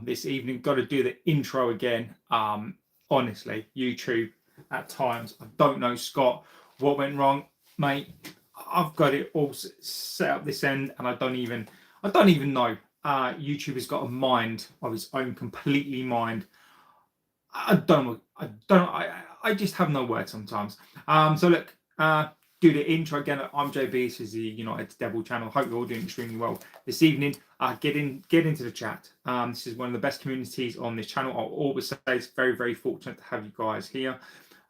this evening. Got to do the intro again. Honestly, YouTube at times, I don't know, Scott, what went wrong, mate. I've got it all set up this end, and I don't even know. YouTube has got a mind of its own, completely mind. I just have no words sometimes. So look, do the intro again. I'm JB. This is the United Devil channel. Hope you're all doing extremely well this evening. Get into the chat. This is one of the best communities on this channel. I'll always say it's very, very fortunate to have you guys here.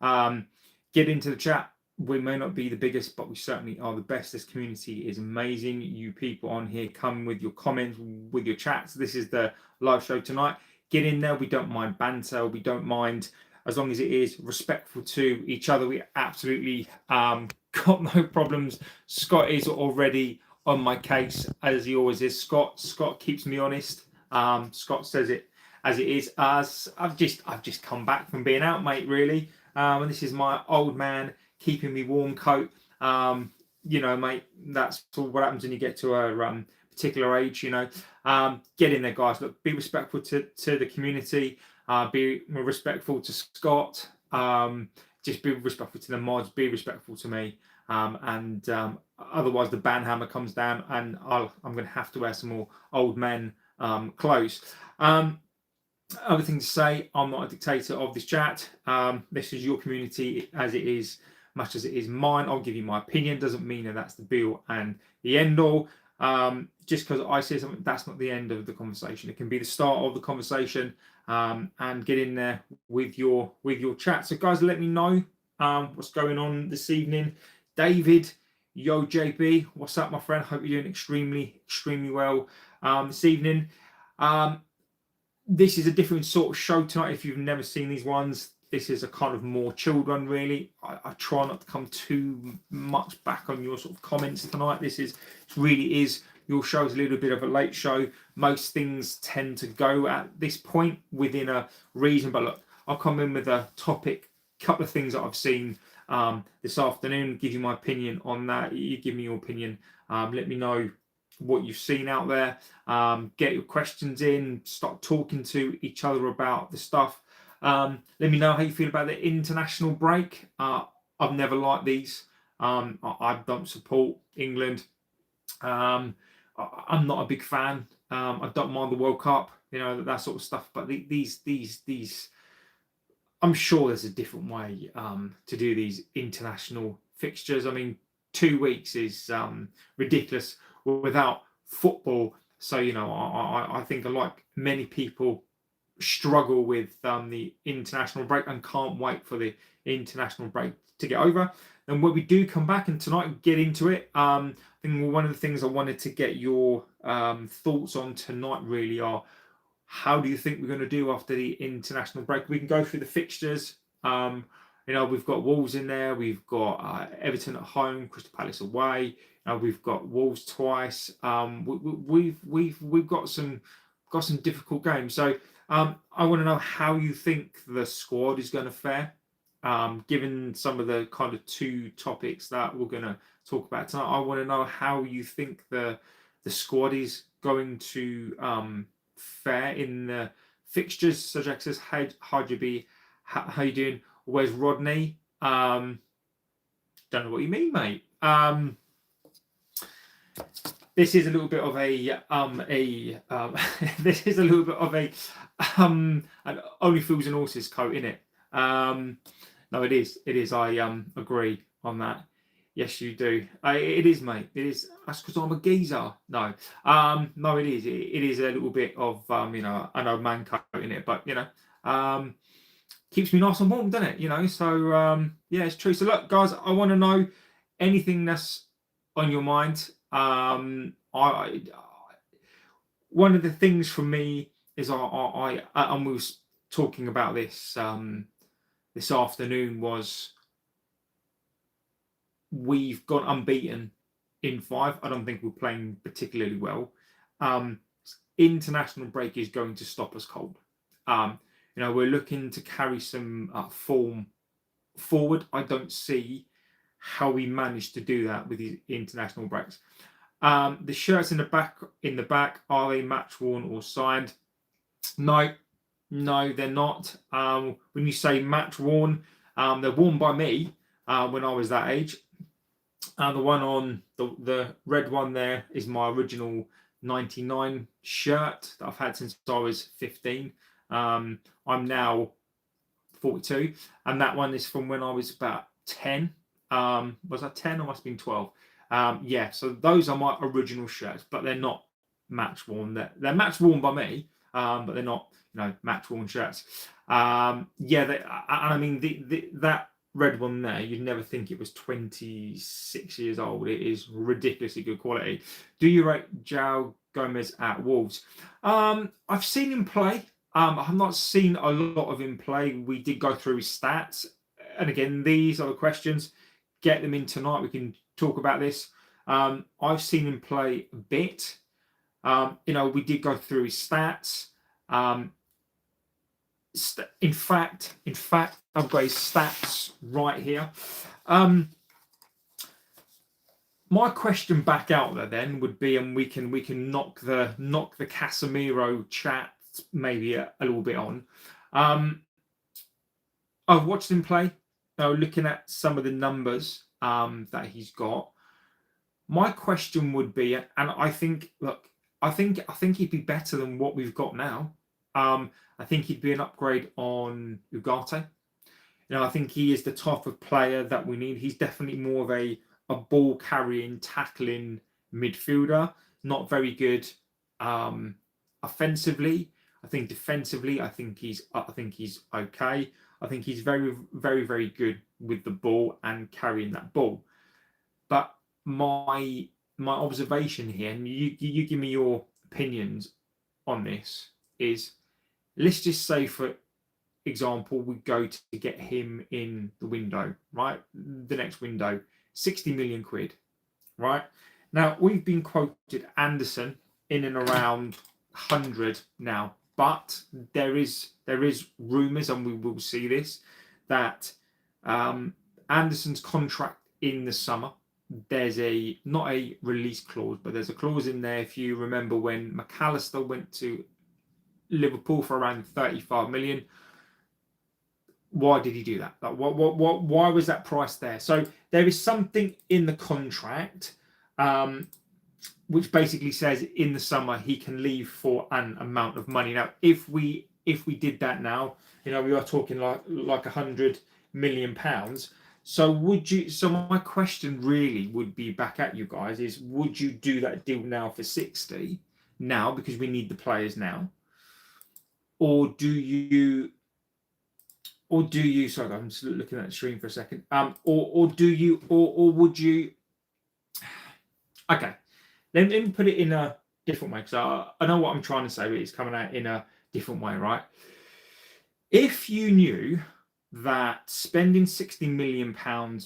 Get into the chat. We may not be the biggest, but we certainly are the best. This community is amazing. You people on here come with your comments, with your chats. This is the live show tonight. Get in there. We don't mind banter. We don't mind, as long as it is respectful to each other. We absolutely got no problems. Scott is already on my case, as he always is. Scott keeps me honest. Scott says it as it is. I've just come back from being out, mate, really. And this is my old man keeping me warm coat. Mate, that's what happens when you get to a particular age. Get in there, guys. Look, be respectful to the community. Be respectful to Scott. Just be respectful to the mods. Be respectful to me. Otherwise, the ban hammer comes down, and I'm going to have to wear some more old men clothes. Other thing to say, I'm not a dictator of this chat. This is your community as it is, much as it is mine. I'll give you my opinion. Doesn't mean that that's the be all and the end all. Just because I say something, that's not the end of the conversation. It can be the start of the conversation. And get in there with your chat. So guys, let me know what's going on this evening. David, yo JB, what's up, my friend? Hope you're doing extremely well this evening. This is a different sort of show tonight. If you've never seen these ones, this is a kind of more chilled one, really. I try not to come too much back on your sort of comments tonight. This really is your show's a little bit of a late show. Most things tend to go at this point within a reason. But look, I'll come in with a topic, couple of things that I've seen this afternoon, give you my opinion on that. You give me your opinion. Let me know what you've seen out there. Get your questions in. Start talking to each other about the stuff. Let me know how you feel about the international break. I've never liked these. I don't support England. I'm not a big fan. I don't mind the World Cup, that sort of stuff. But these, I'm sure there's a different way to do these international fixtures. I mean, 2 weeks is ridiculous without football. So I think, like many people, struggle with the international break and can't wait for the international break to get over. And when we do come back and tonight get into it, I think one of the things I wanted to get your thoughts on tonight really are, how do you think we're going to do after the international break? We can go through the fixtures. We've got Wolves in there. We've got Everton at home, Crystal Palace away. We've got Wolves twice. We've got some difficult games. So I want to know how you think the squad is going to fare. Given some of the kind of two topics that we're going to talk about tonight, I want to know how you think the squad is going to fare in the fixtures. So Jack says, how you doing? Where's Rodney? Don't know what you mean, mate. This is a little bit of this is a little bit of an only fools and horses coat, innit? No, it is. I agree on that. Yes, you do. It is, mate. It is. That's because I'm a geezer. No, no, it is. It is a little bit of an old man coat in it, but keeps me nice and warm, doesn't it? So yeah, it's true. So look, guys, I want to know anything that's on your mind. One of the things for me is I was talking about this this afternoon, was we've gone unbeaten in 5. I don't think we're playing particularly well. International break is going to stop us cold. We're looking to carry some form forward. I don't see how we managed to do that with the international breaks. The shirts in the back, are they match worn or signed? No, they're not. When you say match worn, they're worn by me when I was that age. The one on the red one there is my original 99 shirt that I've had since I was 15. I'm now 42, and that one is from when I was about 10. Was I 10 or must have been 12? Yeah, so those are my original shirts, but they're not match worn. They're match worn by me, but they're not, match worn shirts. Yeah, I mean that red one there, you'd never think it was 26 years old. It is ridiculously good quality. Do you rate João Gomez at Wolves? I've seen him play. I've not seen a lot of him play. We did go through his stats. And again, these are the questions. Get them in tonight. We can talk about this. I've seen him play a bit. We did go through his stats. In fact, I've got his stats right here. My question back out there then would be, and we can knock the Casemiro chat maybe a little bit on. I've watched him play. Looking at some of the numbers that he's got. My question would be, and I think he'd be better than what we've got now. I think he'd be an upgrade on Ugarte. I think he is the type of player that we need. He's definitely more of a ball carrying, tackling midfielder. Not very good offensively. I think defensively, I think he's okay. I think he's very, very, very good with the ball and carrying that ball. But my observation here, and you give me your opinions on this, is let's just say, for example, we go to get him in the window, right? The next window, 60 million quid, right? Now, we've been quoted Anderson in and around 100 now, but there is rumours, and we will see this, that Anderson's contract in the summer, there's not a release clause, but there's a clause in there. If you remember when McAllister went to Liverpool for around 35 million, why did he do that? Like, why was that price there? So there is something in the contract which basically says in the summer he can leave for an amount of money. Now, if we did that now, we are talking like £100 million. So my question really would be back at you guys is, would you do that deal now for 60 now because we need the players now? Or do you sorry, I'm just looking at the stream for a second. Or would you? Okay, let me put it in a different way, because I know what I'm trying to say, but it's coming out in a different way, right? If you knew that spending £60 million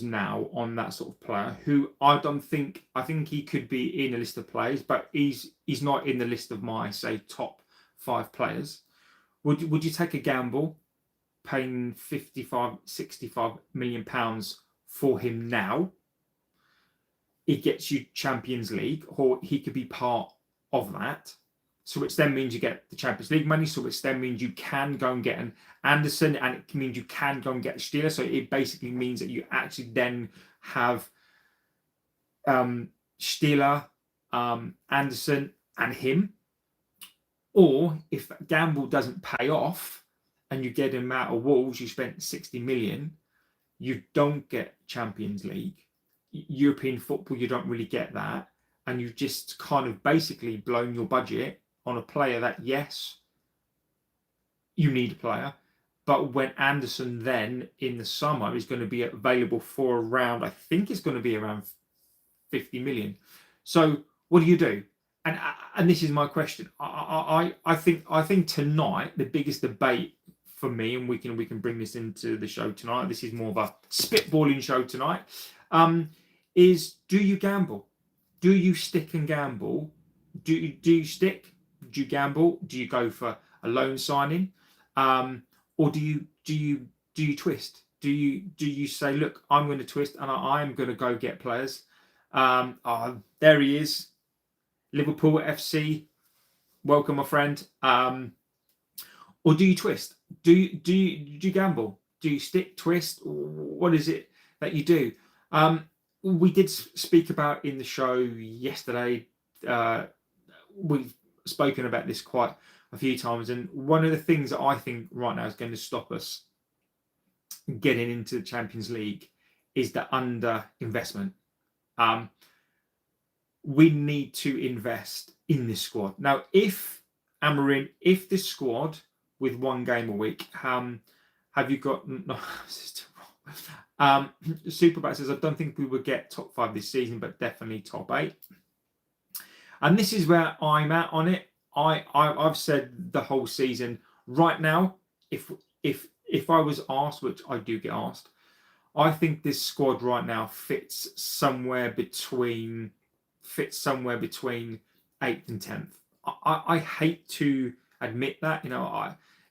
now on that sort of player, who I think he could be in a list of players, but he's not in the list of my, say, top 5 players, would you take a gamble paying 65 million pounds for him now? It gets you Champions League, or he could be part of that. So which then means you get the Champions League money. So which then means you can go and get an Anderson, and it means you can go and get Steeler. So it basically means that you actually then have Steeler, Anderson, and him. Or if that gamble doesn't pay off and you get him out of Wolves, you spent 60 million, you don't get Champions League. European football, you don't really get that. And you've just kind of basically blown your budget on a player that, yes, you need a player. But when Anderson then in the summer is going to be available for around, I think it's going to be around 50 million. So what do you do? And this is my question. I think tonight the biggest debate for me, and we can bring this into the show tonight. This is more of a spitballing show tonight. Is, do you gamble? Do you stick and gamble? Do you stick? Do you gamble? Do you go for a loan signing? Or do you twist? Do you say, look, I'm going to twist and I am going to go get players? There he is. Liverpool FC, welcome, my friend. Or do you twist? Do you gamble? Do you stick, twist? What is it that you do? We did speak about in the show yesterday. We've spoken about this quite a few times, and one of the things that I think right now is going to stop us getting into the Champions League is the under investment. We need to invest in this squad. Now, if Amarin, if this squad with one game a week, have you got... No, Superbat says, I don't think we would get top 5 this season, but definitely top 8. And this is where I'm at on it. I've said the whole season. Right now, if I was asked, which I do get asked, I think this squad right now fits somewhere between 8th and 10th. I hate to admit that.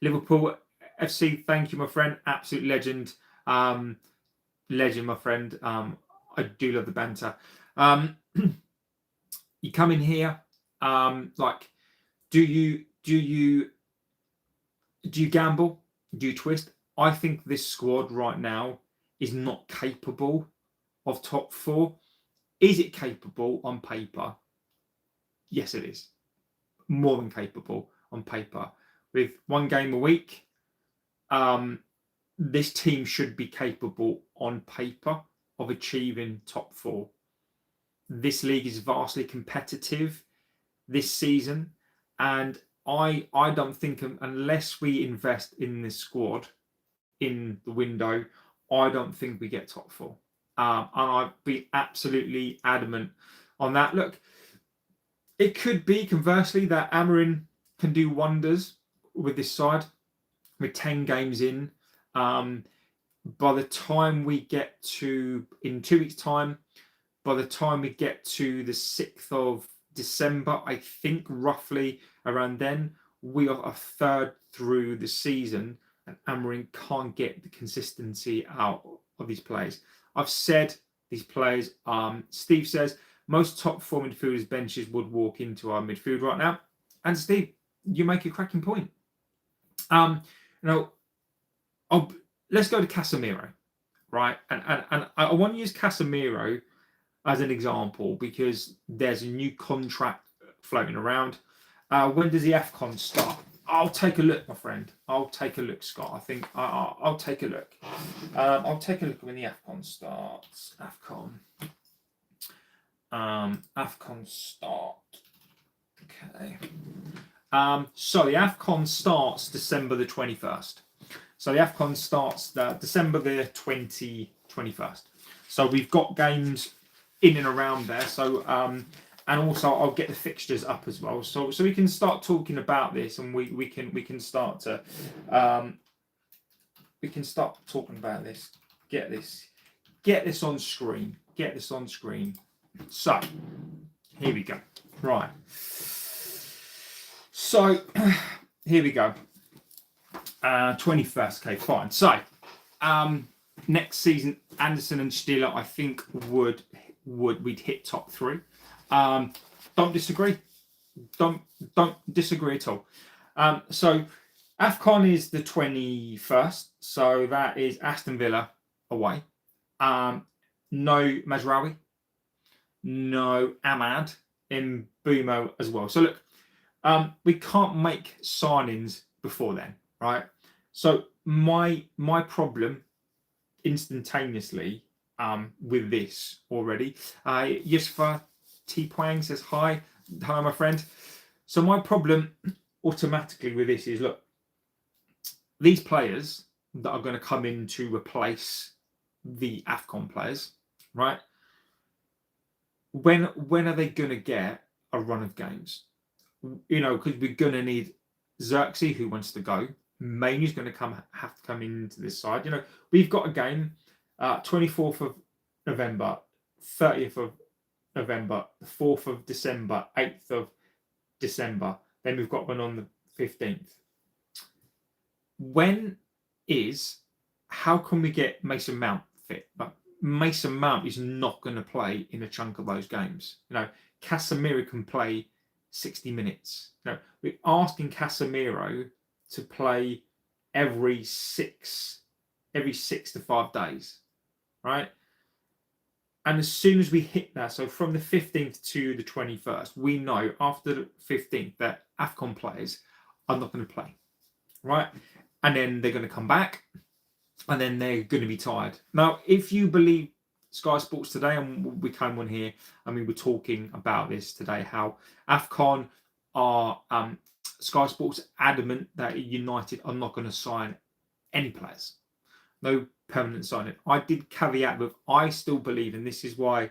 Liverpool FC, thank you, my friend. Absolute legend. Legend, my friend. I do love the banter. You come in here, do you gamble? Do you twist? I think this squad right now is not capable of top 4. Is it capable on paper? Yes, it is. More than capable on paper. With one game a week, this team should be capable on paper of achieving top 4. This league is vastly competitive this season, and I don't think, unless we invest in this squad in the window, I don't think we get top 4. And I'd be absolutely adamant on that. Look, it could be conversely that Amarin can do wonders with this side with 10 games in. By the time we get to, in 2 weeks' time, by the time we get to the 6th of December, I think roughly around then, we are a third through the season, and Amarin can't get the consistency out of these players. I've said these players, Steve says, most top 4 midfielders' benches would walk into our midfield right now. And Steve, you make a cracking point. Let's go to Casemiro, right? And I want to use Casemiro as an example because there's a new contract floating around. When does the AFCON start? I'll take a look, my friend. I'll take a look, Scott. I think I'll take a look. I'll take a look when the AFCON starts. AFCON start. Okay. So the AFCON starts December the 21st. So the AFCON starts December the 21st. So we've got games in and around there. So and also I'll get the fixtures up as well. So we can start talking about this, and we can start to talking about this. Get this on screen. Get this on screen. So here we go. Right. So here we go. 21st. Okay, fine. So next season, Anderson and Stiller, I think we'd hit top 3. Don't disagree. Don't disagree at all. So AFCON is the 21st. So that is Aston Villa away. No Mazraoui. No Ahmad in Bumo as well. So look, we can't make signings before then, right? So my problem instantaneously with this already. Yusfa T Pwang says hi. Hello, my friend. So my problem automatically with this is, look, these players that are going to come in to replace the AFCON players, right? When are they going to get a run of games? Because we're going to need Xerxes, who wants to go. Mainy's going to have to come into this side. We've got a game 24th of November, 30th of November, the 4th of December, 8th of December. Then we've got one on the 15th. How can we get Mason Mount fit? But Mason Mount is not going to play in a chunk of those games. Casemiro can play 60 minutes. No, we're asking Casemiro to play every 6 to 5 days, right? And as soon as we hit that, so from the 15th to the 21st, we know after the 15th that AFCON players are not going to play, right? And then they're going to come back, and then they're going to be tired. Now, if you believe Sky Sports today, and we came on here, I mean, we're talking about this today, how AFCON are, Sky Sports adamant that United are not going to sign any players. No permanent signing. I did caveat with, I still believe, and this is why,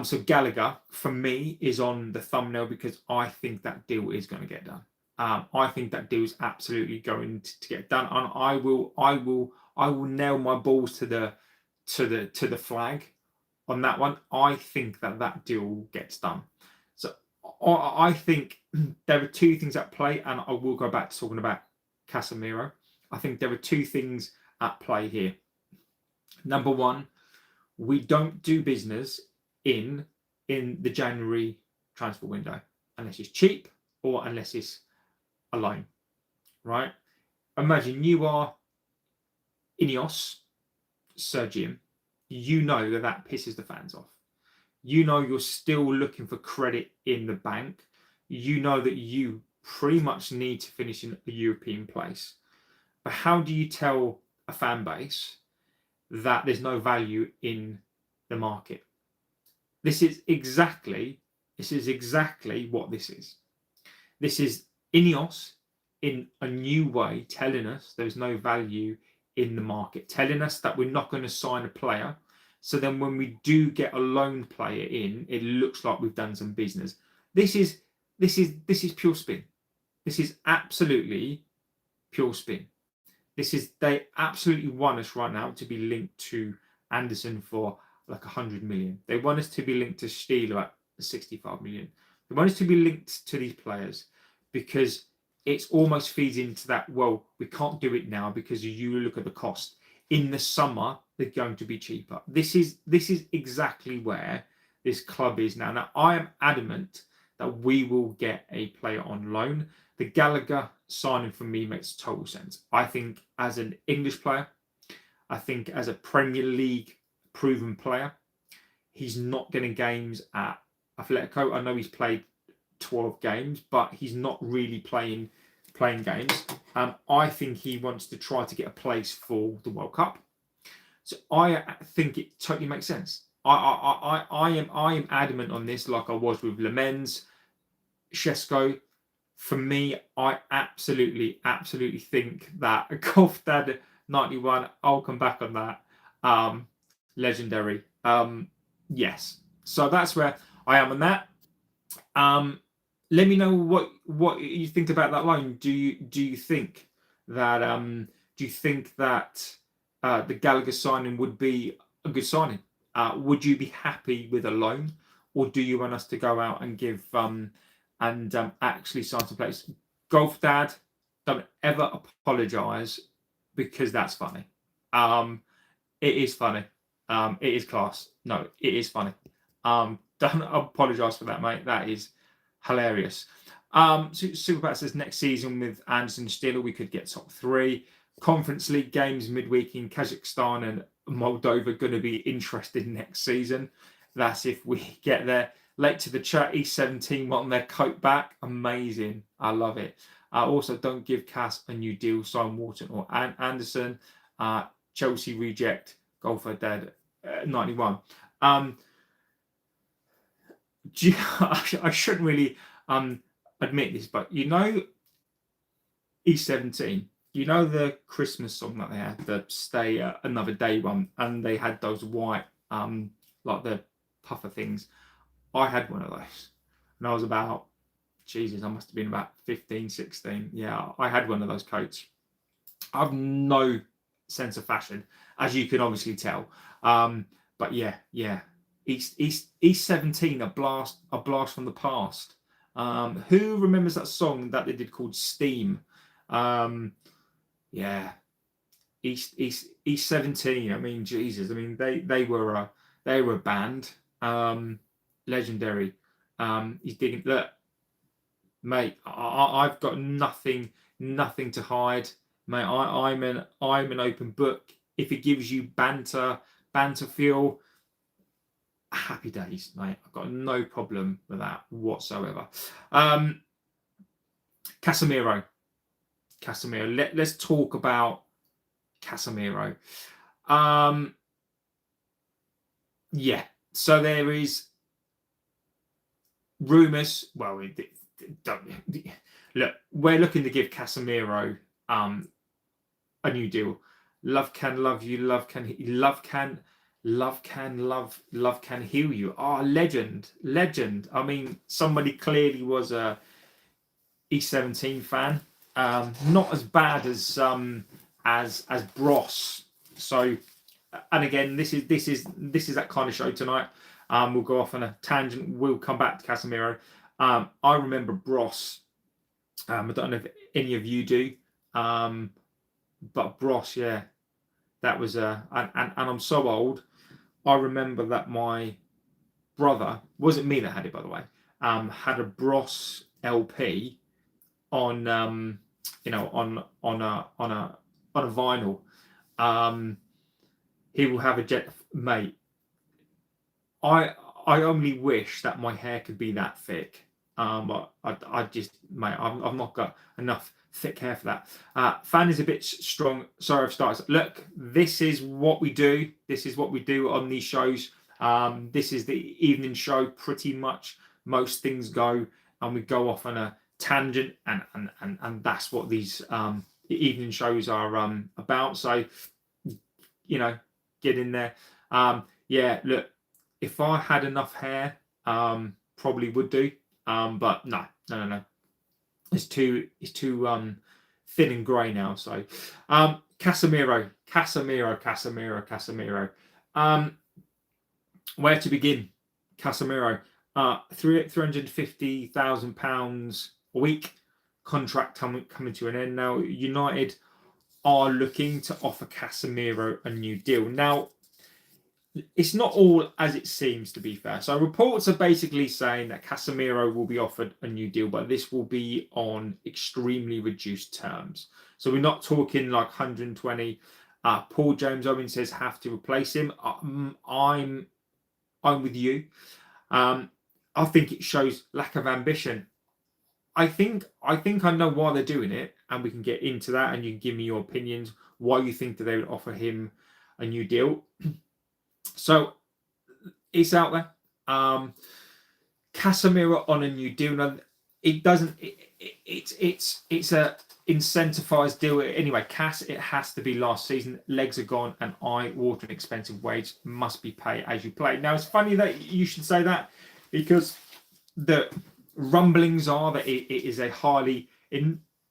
so Gallagher, for me, is on the thumbnail because I think that deal is going to get done. I think that deal is absolutely going to get done, and I will nail my balls to the flag on that one. I think that deal gets done. So I think there are two things at play, and I will go back to talking about Casemiro. I think there are two things at play here. Number one, we don't do business in the January transfer window unless it's cheap or unless it's a loan, right? Imagine you are Ineos, Sir Jim. You know that pisses the fans off. You know you're still looking for credit in the bank. You know that you pretty much need to finish in a European place. But how do you tell a fan base that there's no value in the market? This is exactly what this is. This is Ineos in a new way telling us there's no value in the market, telling us that we're not going to sign a player. So then when we do get a loan player in, it looks like we've done some business. This is pure spin. This is absolutely pure spin. They absolutely want us right now to be linked to Anderson for like 100 million. They want us to be linked to Steele at 65 million. They want us to be linked to these players because it almost feeds into that, well, we can't do it now because you look at the cost. In the summer, they're going to be cheaper. This is exactly where this club is now. Now, I am adamant that we will get a player on loan. The Gallagher signing for me makes total sense. I think as an English player, I think as a Premier League proven player, he's not getting games at Atletico. I know he's played 12 games, but he's not really playing games. I think he wants to try to get a place for the World Cup. So I think it totally makes sense. I am adamant on this, like I was with Lemens, Shesko. For me, I absolutely think that Golf Dad 91, I'll come back on that. Legendary. Yes. So that's where I am on that. Let me know what you think about that loan. Do you think that the Gallagher signing would be a good signing? Would you be happy with a loan, or do you want us to go out and give actually sign some players? Golf Dad, don't ever apologise because that's funny. It is funny. It is class. No, it is funny. Don't apologise for that, mate. That is hilarious. Superpat says next season with Anderson and Steele, we could get top 3. Conference League games midweek in Kazakhstan and Moldova going to be interesting next season. That's if we get there. Late to the chat, E17 wanting their coat back. Amazing. I love it. Also, don't give Cass a new deal. Sign Wharton or Anderson. Chelsea reject. Golfer Dead 91. I shouldn't really admit this, but you know E17, you know the Christmas song that they had, the Stay Another Day one, and they had those white like the puffer things. I had one of those and I was about, Jesus, I must have been about 15, 16. Yeah, I had one of those coats. I have no sense of fashion, as you can obviously tell. But yeah. East 17, a blast from the past. Who remembers that song that they did called Steam? Yeah, East 17. I mean, Jesus. I mean, they were a band. Legendary. He's digging. Look, mate. I've got nothing to hide, mate. I'm an open book. If it gives you banter feel, happy days, mate. I've got no problem with that whatsoever. Casemiro. Let's talk about Casemiro. Yeah. So there is rumours. Well, look, we're looking to give Casemiro a new deal. Love can love you. Love can heal you. Ah, legend. I mean, somebody clearly was a E17 fan. Not as bad as Bros. So, and again, this is that kind of show tonight. We'll go off on a tangent. We'll come back to Casemiro. I remember Bros. I don't know if any of you do, but Bros, yeah, that was and I'm so old. I remember that my brother, wasn't me that had it, by the way, had a Bros LP on on a vinyl. He will have a jet, mate. I only wish that my hair could be that thick. I just, mate, I've not got enough thick hair for that. Fan is a bit strong. Sorry, I've started. Look, this is what we do. This is what we do on these shows. This is the evening show. Pretty much most things go, and we go off on a tangent, and that's what these evening shows are about. So, get in there. Yeah, look, if I had enough hair, probably would do. But no. It's too thin and grey now. So, Casemiro. Where to begin? Casemiro. £350,000 a week contract coming to an end now. United are looking to offer Casemiro a new deal. Now, it's not all as it seems, to be fair. So reports are basically saying that Casemiro will be offered a new deal, but this will be on extremely reduced terms. So we're not talking like 120. Paul James Owen says have to replace him. I'm with you. I think it shows lack of ambition. I think I know why they're doing it, and we can get into that, and you can give me your opinions why you think that they would offer him a new deal. So it's out there. Casemiro on a new deal. Now, it doesn't. It's a incentivized deal anyway. It has to be last season. Legs are gone, and water and expensive wage must be paid as you play. Now it's funny that you should say that, because the rumblings are that it is a highly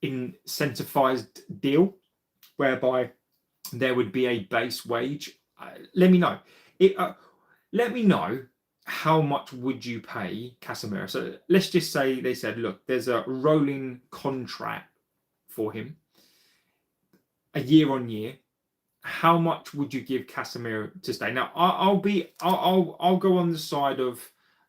incentivized deal, whereby there would be a base wage. Let me know. Let me know how much would you pay Casemiro. So let's just say they said, look, there's a rolling contract for him, a year on year. How much would you give Casemiro to stay? Now I'll go on the side of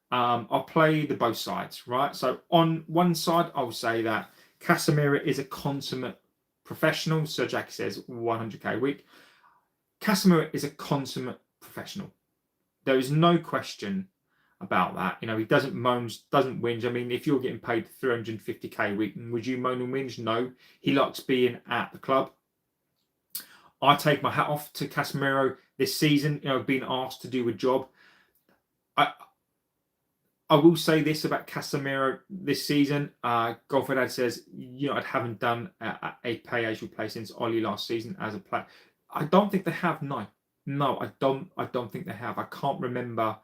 I'll play the both sides, right? So on one side, I'll say that Casemiro is a consummate professional. Sir Jackie says 100k a week. Casemiro is a consummate professional. There is no question about that. He doesn't moan, doesn't whinge. I mean, if you're getting paid 350k a week, would you moan and whinge? No. He likes being at the club. I take my hat off to Casemiro this season. Being asked to do a job. I will say this about Casemiro this season. Golfadad says, I haven't done a pay as you play since Oli last season as a player. I don't think they have. No, I don't think they have. I can't remember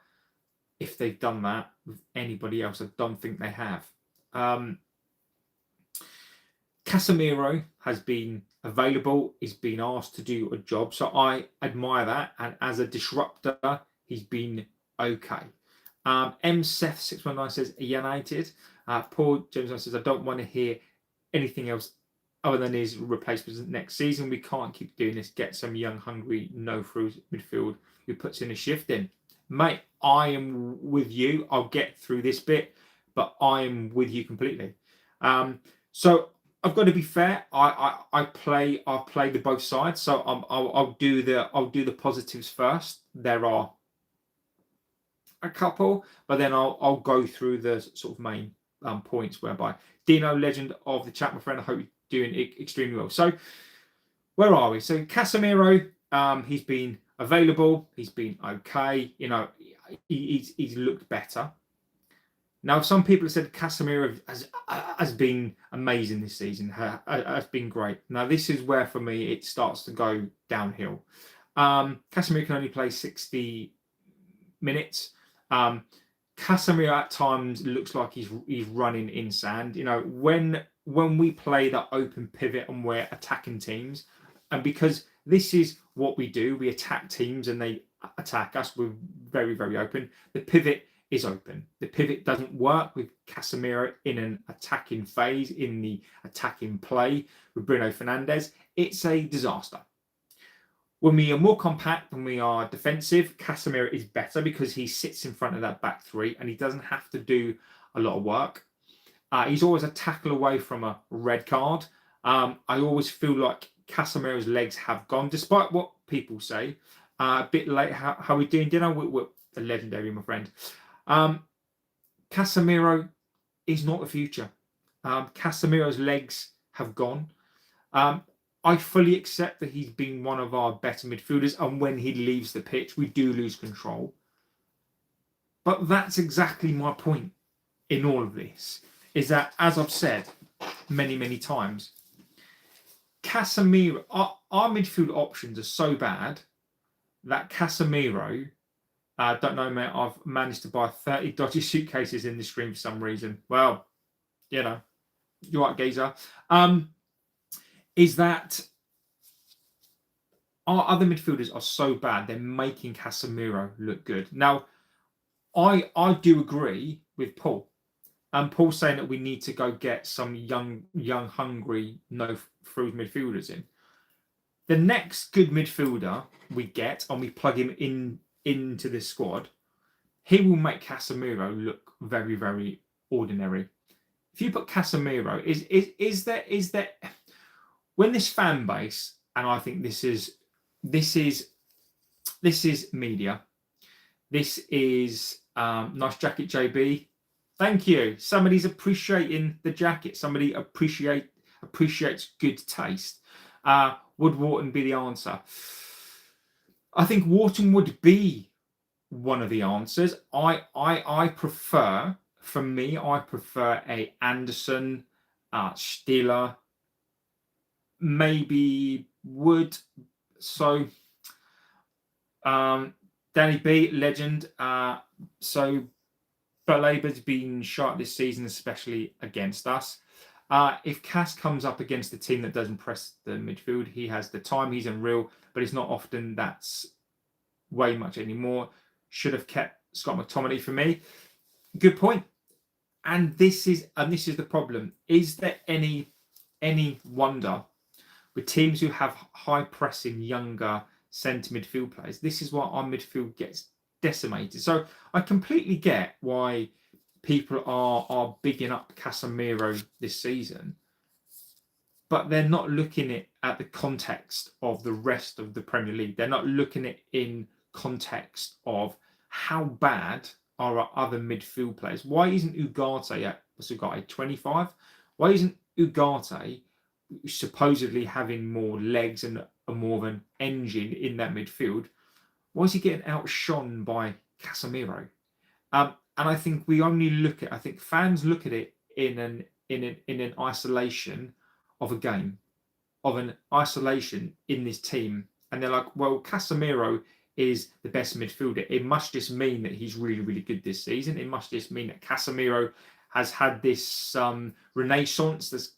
if they've done that with anybody else. I don't think they have. Casemiro has been available. He's been asked to do a job, so I admire that. And as a disruptor, he's been okay. Seth619 says United. Paul James says I don't want to hear anything else other than his replacements next season. We can't keep doing this. Get some young, hungry, no-through midfield who puts in a shift in. Mate, I am with you. I'll get through this bit, but I am with you completely. So I've got to be fair. I'll play the both sides. So I'll do the positives first. There are a couple, but then I'll go through the sort of main points. Whereby Dino, legend of the chat, my friend, I hope you're doing extremely well. So where are we? So Casemiro, he's been available. He's been okay. You know, he's looked better. Now, some people have said Casemiro has been amazing this season, has been great. Now, this is where, for me, it starts to go downhill. Casemiro can only play 60 minutes. Casemiro at times looks like he's running in sand. You know, when we play that open pivot and we're attacking teams, and because this is what we do, we attack teams and they attack us. We're very, very open. The pivot is open. The pivot doesn't work with Casemiro in an attacking phase, in the attacking play with Bruno Fernandes. It's a disaster. When we are more compact, when we are defensive, Casemiro is better because he sits in front of that back three and he doesn't have to do a lot of work. He's always a tackle away from a red card. I always feel like Casemiro's legs have gone, despite what people say. A bit late. How are we doing dinner? We're the legendary, my friend. Casemiro is not the future. Casemiro's legs have gone. I fully accept that he's been one of our better midfielders, and when he leaves the pitch, we do lose control. But that's exactly my point in all of this, is that, as I've said many, many times, Casemiro, our midfield options are so bad that Casemiro, I don't know, mate, I've managed to buy 30 dodgy suitcases in this stream for some reason. Well, you know, you're right, geezer. Is that our other midfielders are so bad, they're making Casemiro look good. Now, I do agree with Paul. Paul's saying that we need to go get some young, hungry, no-through midfielders in. The next good midfielder we get and we plug him into this squad, he will make Casemiro look very, very ordinary. If you put Casemiro, is there when this fan base, and I think this is media. This is nice jacket, JB. Thank you. Somebody's appreciating the jacket. Somebody appreciates good taste. Would Wharton be the answer? I think Wharton would be one of the answers. I prefer, for me, I prefer a Anderson, Stiller, maybe Wood. So Danny B, legend. So Balaba's been sharp this season, especially against us. If Cass comes up against a team that doesn't press the midfield, he has the time. He's unreal, but it's not often that's way much anymore. Should have kept Scott McTominay for me. Good point. And this is the problem. Is there any wonder with teams who have high pressing, younger centre midfield players? This is why our midfield gets decimated. So I completely get why people are bigging up Casemiro this season, but they're not looking at the context of the rest of the Premier League. They're not looking at it in context of how bad are our other midfield players. Why isn't Ugarte at 25? Why isn't Ugarte supposedly having more legs and more of an engine in that midfield? Why is he getting outshone by Casemiro? And I think we only I think fans look at it in an isolation of a game, of an isolation in this team, and they're like, well, Casemiro is the best midfielder. It must just mean that he's really, really good this season. It must just mean that Casemiro has had this renaissance, this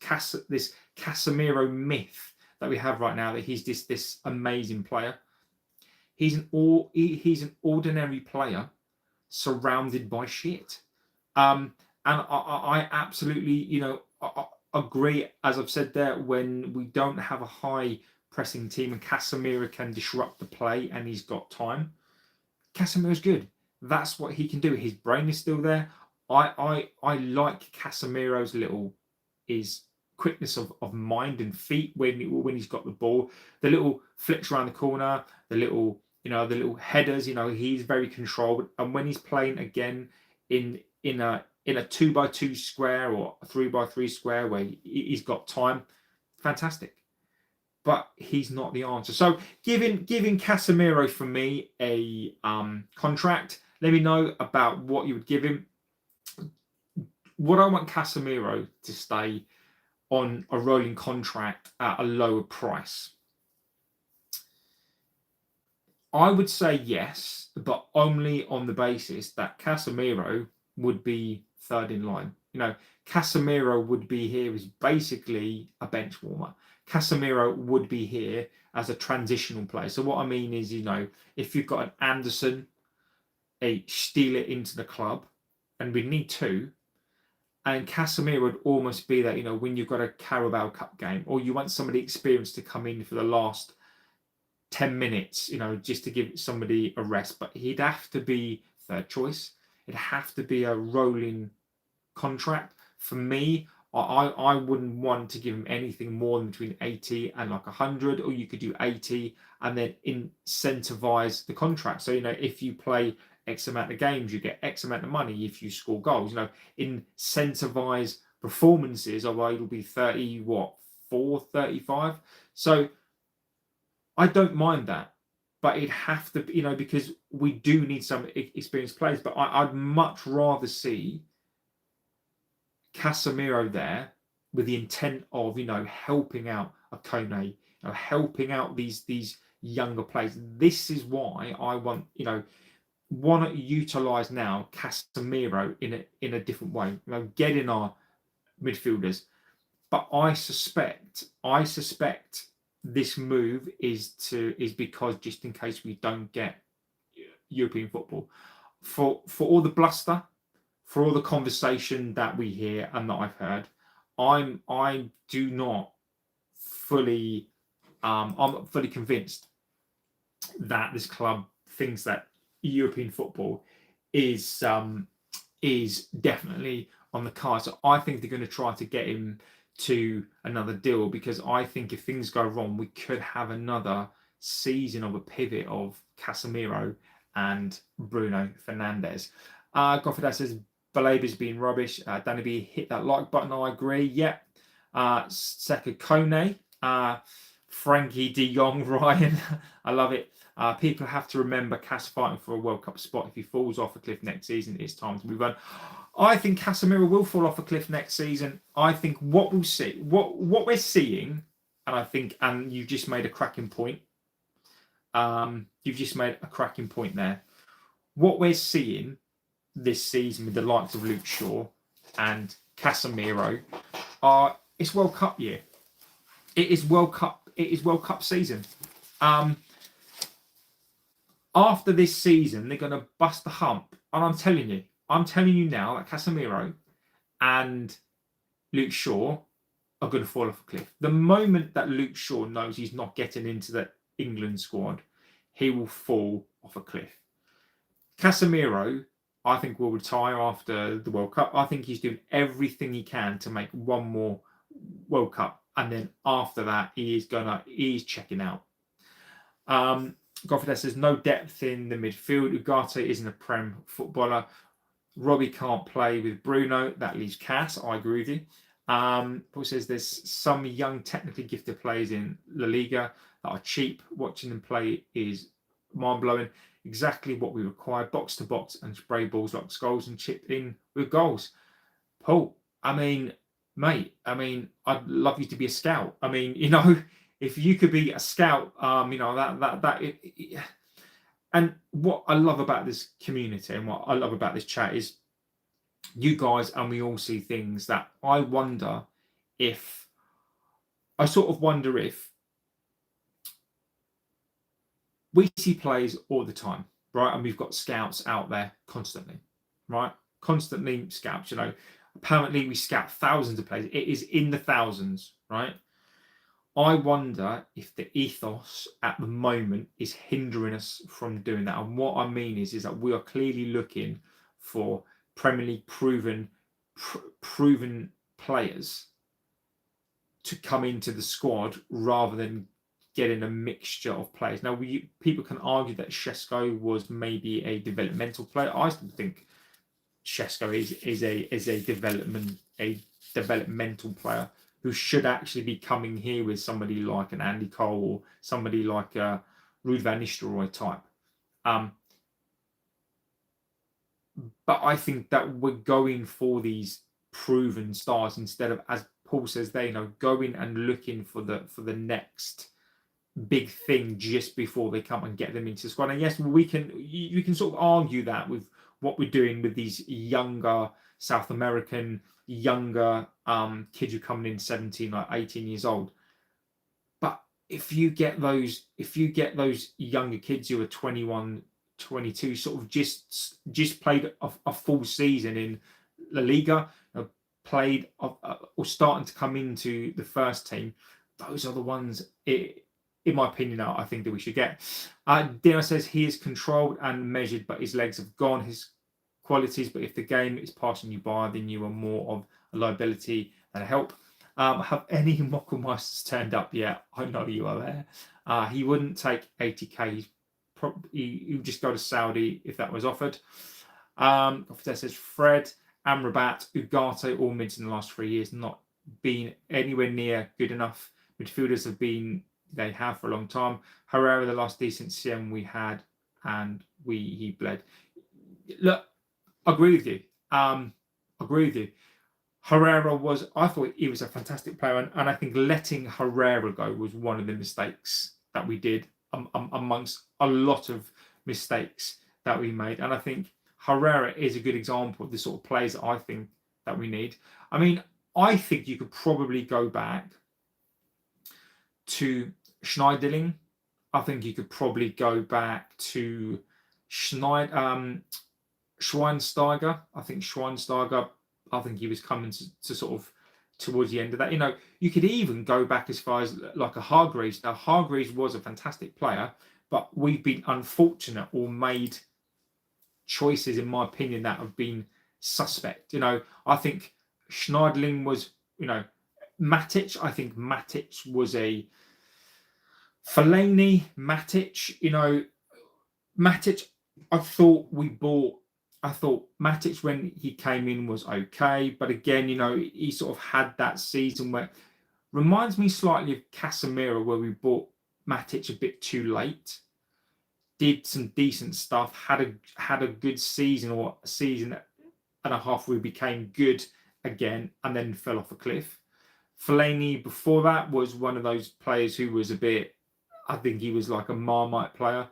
Casemiro myth that we have right now, that he's this amazing player. He's an ordinary player surrounded by shit. And I absolutely, I agree, as I've said there, when we don't have a high pressing team and Casemiro can disrupt the play and he's got time, Casemiro's good. That's what he can do. His brain is still there. I like Casemiro's little his quickness of mind and feet when he's got the ball, the little flicks around the corner, the little headers. He's very controlled. And when he's playing again in a 2x2 square or a 3x3 square where he's got time, fantastic. But he's not the answer. So giving Casemiro for me a contract. Let me know about what you would give him. Would I want Casemiro to stay on a rolling contract at a lower price? I would say yes, but only on the basis that Casemiro would be third in line. Casemiro would be here as basically a bench warmer. Casemiro would be here as a transitional player. So what I mean is, if you've got an Anderson, steal it into the club, and we need two. And Casemiro would almost be that, when you've got a Carabao Cup game, or you want somebody experienced to come in for the last 10 minutes, just to give somebody a rest. But he'd have to be third choice. It'd have to be a rolling contract. For me, I wouldn't want to give him anything more than between 80 and like 100, or you could do 80 and then incentivize the contract. So, if you play X amount of games, you get X amount of money if you score goals. Incentivize performances, or it'll be 35. So I don't mind that, but it'd have to, because we do need some experienced players. But I'd much rather see Casemiro there with the intent of, helping out a Kone, helping out these younger players. This is why I want to utilise now Casemiro in a different way. Get in our midfielders. But I suspect this move is because just in case we don't get European football, for all the bluster, for all the conversation that we hear and that I've heard, I'm not fully convinced that this club thinks that European football is definitely on the card. So I think they're going to try to get him to another deal, because I think if things go wrong, we could have another season of a pivot of Casemiro and Bruno Fernandes. Goffredad says Balaba's been rubbish. Danny B, hit that like button. I agree. Yeah. Seka Kone, Frankie De Jong, Ryan. I love it. People have to remember Cass fighting for a World Cup spot. If he falls off a cliff next season, it's time to move on. I think Casemiro will fall off a cliff next season. I think what we'll see, what we're seeing, and you've just made a cracking point. You've just made a cracking point there. What we're seeing this season with the likes of Luke Shaw and Casemiro it's World Cup year. It is World Cup season. After this season, they're going to bust the hump. And I'm telling you now that Casemiro and Luke Shaw are going to fall off a cliff. The moment that Luke Shaw knows he's not getting into the England squad, he will fall off a cliff. Casemiro, I think, will retire after the World Cup. I think he's doing everything he can to make one more World Cup. And then after that, he's checking out. Goffredad says no depth in the midfield. Ugarte isn't a Prem footballer. Robbie can't play with Bruno. That leaves Cass. I agree with you. Paul says there's some young, technically gifted players in La Liga that are cheap. Watching them play is mind-blowing. Exactly what we require. Box to box and spray balls like Scholes and chip in with goals. Paul, mate, I'd love you to be a scout. If you could be a scout, and what I love about this community and what I love about this chat is you guys, and we all see things that I sort of wonder if we see players all the time, right? And we've got scouts out there constantly, right? Constantly scouts, apparently we scout thousands of players. It is in the thousands, right? I wonder if the ethos at the moment is hindering us from doing that. And what I mean is that we are clearly looking for Premier League proven players to come into the squad rather than getting a mixture of players. Now, people can argue that Šeško was maybe a developmental player. I still think Šeško is a developmental player who should actually be coming here with somebody like an Andy Cole or somebody like a Ruud van Nistelrooy type. But I think that we're going for these proven stars instead of, as Paul says, going and looking for the next big thing just before they come and get them into the squad. And yes, you can sort of argue that with what we're doing with these younger South American kids who are coming in 17 or 18 years old. But if you get those younger kids who are 21, 22, sort of just played a full season in La Liga, played or starting to come into the first team, those are the ones, in my opinion, I think that we should get. Dino says he is controlled and measured, but his legs have gone. His qualities, but if the game is passing you by, then you are more of a liability than a help. Have any Mockelmeisters turned up yet? I know you are there. He wouldn't take 80k. He would just go to Saudi if that was offered. Officer says Fred, Amrabat, Ugarte, all mids in the last 3 years, not been anywhere near good enough. Midfielders they have for a long time. Herrera, the last decent CM we had, and he bled. Look, I agree with you. Herrera I thought he was a fantastic player, and I think letting Herrera go was one of the mistakes that we did amongst a lot of mistakes that we made. And I think Herrera is a good example of the sort of players that I think that we need. I mean, I think you could probably go back to Schneiderlin. I think you could probably go back to Schweinsteiger. I think Schweinsteiger, he was coming to sort of towards the end of that. You could even go back as far as like a Hargreaves. Now, Hargreaves was a fantastic player, but we've been unfortunate or made choices, in my opinion, that have been suspect. I think Schneiderlin was, Matic. I think Matic was a Fellaini. Matic, Matic. I thought Matic when he came in was okay, but again, he sort of had that season where reminds me slightly of Casemiro, where we bought Matic a bit too late, did some decent stuff, had a good season or a season and a half where we became good again, and then fell off a cliff. Fellaini before that was one of those players who was a bit, I think he was like a Marmite player.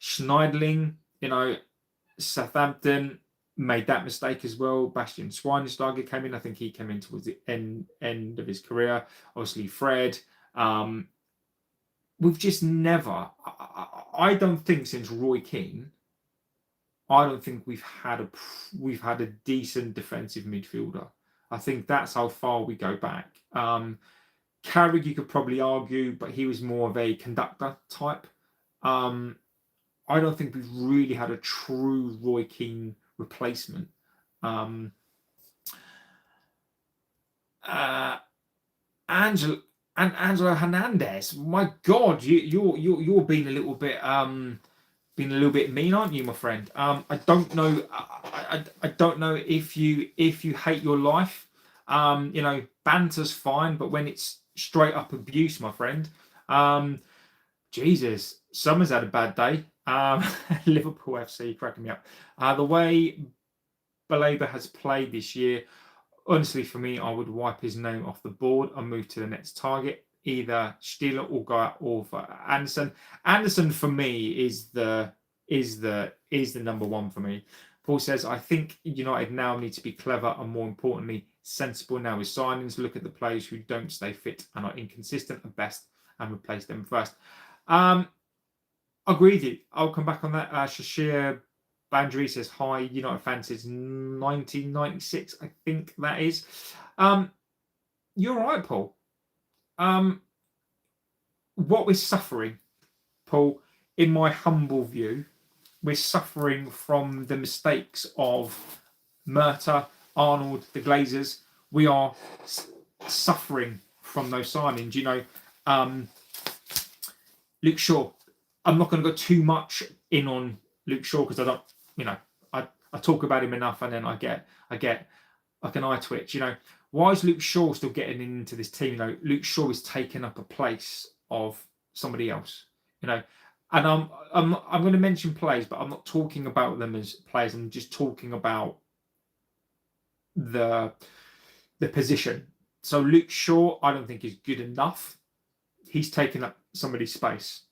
Schneiderlin, Southampton made that mistake as well. Bastian Schweinsteiger came in. I think he came in towards the end of his career. Obviously, Fred. We've just never. I don't think since Roy Keane, I don't think we've had a decent defensive midfielder. I think that's how far we go back. Carrick, you could probably argue, but he was more of a conductor type. I don't think we've really had a true Roy Keane replacement. Angelo Hernandez, my God, you're being a little bit mean, aren't you, my friend? I don't know. I don't know if you hate your life. Banter's fine, but when it's straight up abuse, my friend. Jesus, Summers had a bad day. Liverpool FC cracking me up. The way Baleba has played this year, honestly, for me, I would wipe his name off the board and move to the next target, either Stieler or Guy or for Anderson. Anderson for me is the number one for me. Paul says, I think United now need to be clever and, more importantly, sensible now with signings. Look at the players who don't stay fit and are inconsistent at best and replace them first. Agree with you. I'll come back on that. Shashir Bandri says, hi, United fan since 1996, I think that is. You're right, Paul. What we're suffering, Paul, in my humble view, we're suffering from the mistakes of Murta, Arnold, the Glazers. We are suffering from those signings. Luke Shaw. I'm not going to go too much in on Luke Shaw because I don't, I talk about him enough, and then I get like an eye twitch. Why is Luke Shaw still getting into this team? Luke Shaw is taking up a place of somebody else. And I'm going to mention players, but I'm not talking about them as players. I'm just talking about the position. So Luke Shaw, I don't think is good enough. He's taken up somebody's space.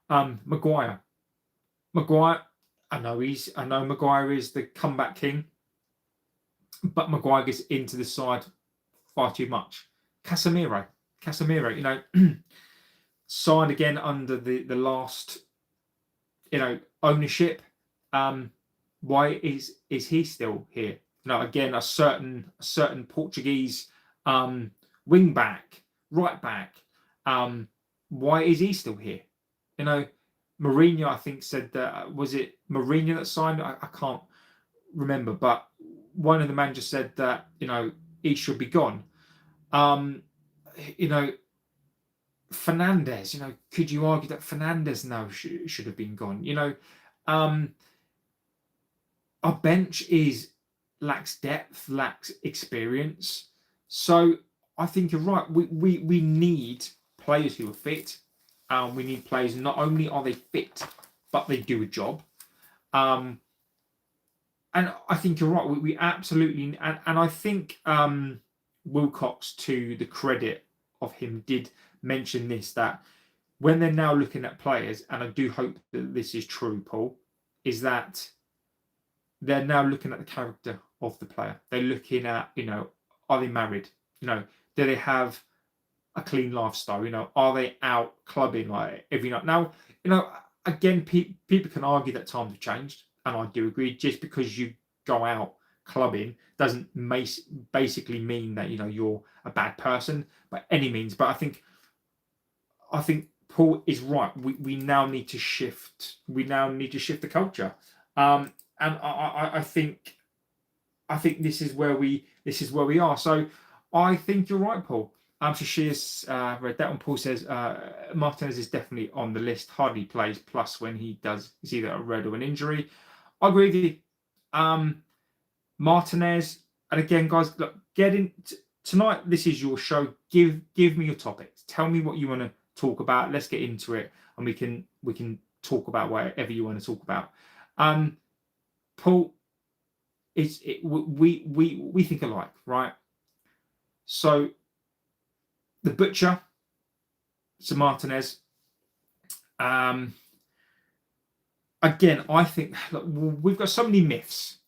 Maguire, I know Maguire is the comeback king, but Maguire gets into the side far too much. Casemiro, signed again under the last, ownership. Why is he still here? Again, a certain Portuguese wing back, right back. Why is he still here? Mourinho, I think, said that, was it Mourinho that signed? I can't remember, but one of the managers said that he should be gone. Fernandes, could you argue that Fernandes now should have been gone? Our bench lacks depth, lacks experience. So I think you're right. We need players who are fit. We need players, not only are they fit, but they do a job. And I think you're right. We absolutely, and I think Wilcox, to the credit of him, did mention this, that when they're now looking at players, and I do hope that this is true, Paul, is that they're now looking at the character of the player. They're looking at, are they married? Do they have a clean lifestyle? Are they out clubbing like every night? Now, again, people can argue that times have changed, and I do agree. Just because you go out clubbing doesn't basically mean that you're a bad person by any means. But I think Paul is right. We now need to shift. We now need to shift the culture. And I think this is where we are. So I think you're right, Paul. Shashia's read that one. Paul says Martinez is definitely on the list. Hardly plays. Plus, when he does, it's either a red or an injury. I agree with you. Martinez, and again, guys, look, get in tonight. This is your show. Give me your topics. Tell me what you want to talk about. Let's get into it, and we can talk about whatever you want to talk about. Paul, we think alike, right? So the butcher, Sir Martinez. Again, I think, look, we've got so many myths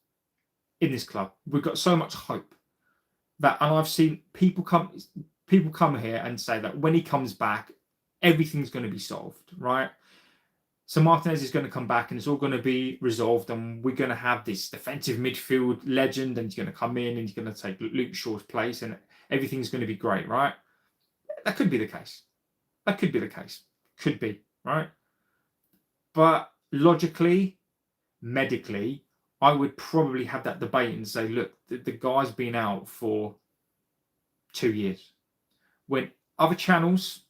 in this club. We've got so much hope that, and I've seen people come here and say that when he comes back, everything's going to be solved, right? So Martinez is going to come back and it's all going to be resolved, and we're going to have this defensive midfield legend, and he's going to come in and he's going to take Luke Shaw's place, and everything's going to be great, right? That could be the case. Could be, right? But logically, medically, I would probably have that debate and say, look, the guy's been out for 2 years. When other channels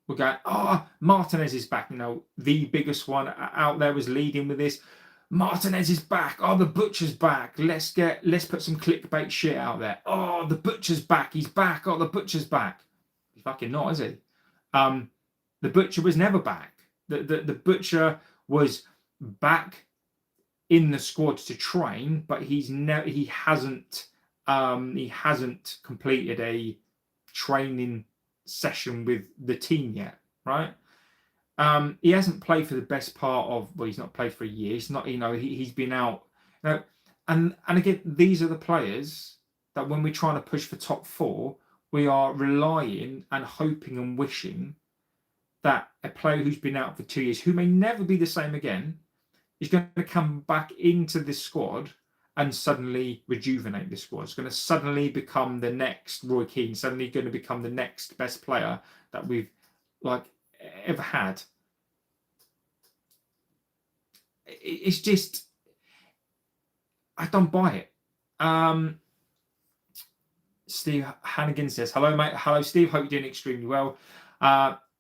were going, Martinez is back. The biggest one out there was leading with this. Martinez is back. The butcher's back. Let's put some clickbait shit out there. The butcher's back. He's back. The butcher's back. He's fucking not, is he? The butcher was never back. The butcher was back in the squad to train, but he hasn't completed a training session with the team yet, right? He hasn't played for the best part of, he's not played for a year. He's not, he's been out. And again, these are the players that when we're trying to push for top four, we are relying and hoping and wishing that a player who's been out for 2 years, who may never be the same again, is going to come back into this squad and suddenly rejuvenate this squad. It's going to suddenly become the next Roy Keane, suddenly going to become the next best player that we've ever had. It's just, I don't buy it. Steve Hannigan says, hello, mate. Hello, Steve. Hope you're doing extremely well.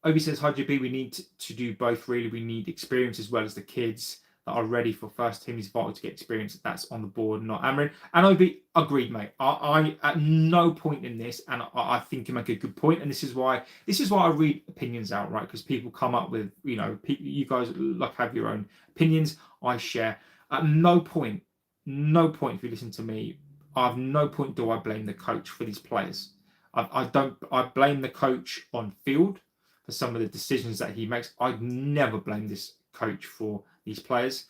Obi says, hi, GB. We need to do both, really. We need experience as well as the kids that are ready for first team. It's vital to get experience that's on the board, not Amarin. And Obi, agreed, mate. I at no point in this, and I think you make a good point, and this is why I read opinions out, right? Because people come up with, you guys like have your own opinions. I share. At no point, if you listen to me, I've no point do I blame the coach for these players. I blame the coach on field for some of the decisions that he makes. I'd never blame this coach for these players.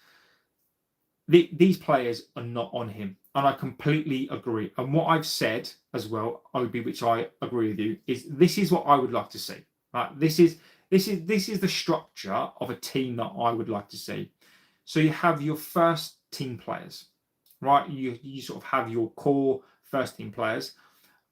These players are not on him, and I completely agree. And what I've said as well, Obi, which I agree with you, is this is what I would like to see. Right? This is the structure of a team that I would like to see. So you have your first team players, right? You sort of have your core first team players,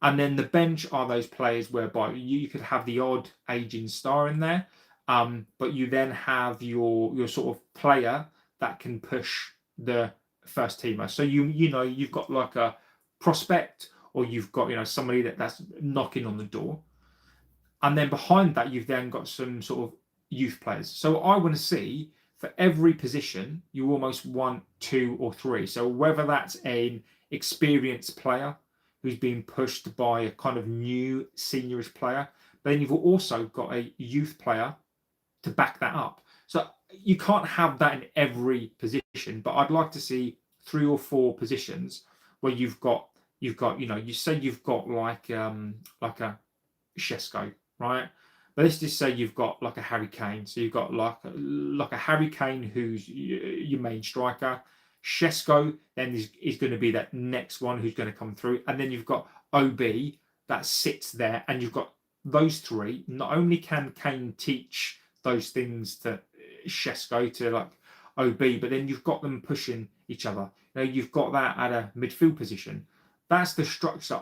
and then the bench are those players whereby you could have the odd aging star in there, but you then have your sort of player that can push the first teamer. So you've got like a prospect, or you've got somebody that's knocking on the door, and then behind that you've then got some sort of youth players. So I want to see, for every position, you almost want 2 or 3. So whether that's an experienced player who's being pushed by a kind of new seniorish player, but then you've also got a youth player to back that up. So you can't have that in every position, but I'd like to see 3 or 4 positions where you've got you say you've got like a Shesko, right? But let's just say you've got like a Harry Kane. So you've got like a Harry Kane who's your main striker. Shesko then is going to be that next one who's going to come through. And then you've got OB that sits there. And you've got those 3. Not only can Kane teach those things to Shesko, to like OB, but then you've got them pushing each other. You've got that at a midfield position. That's the structure.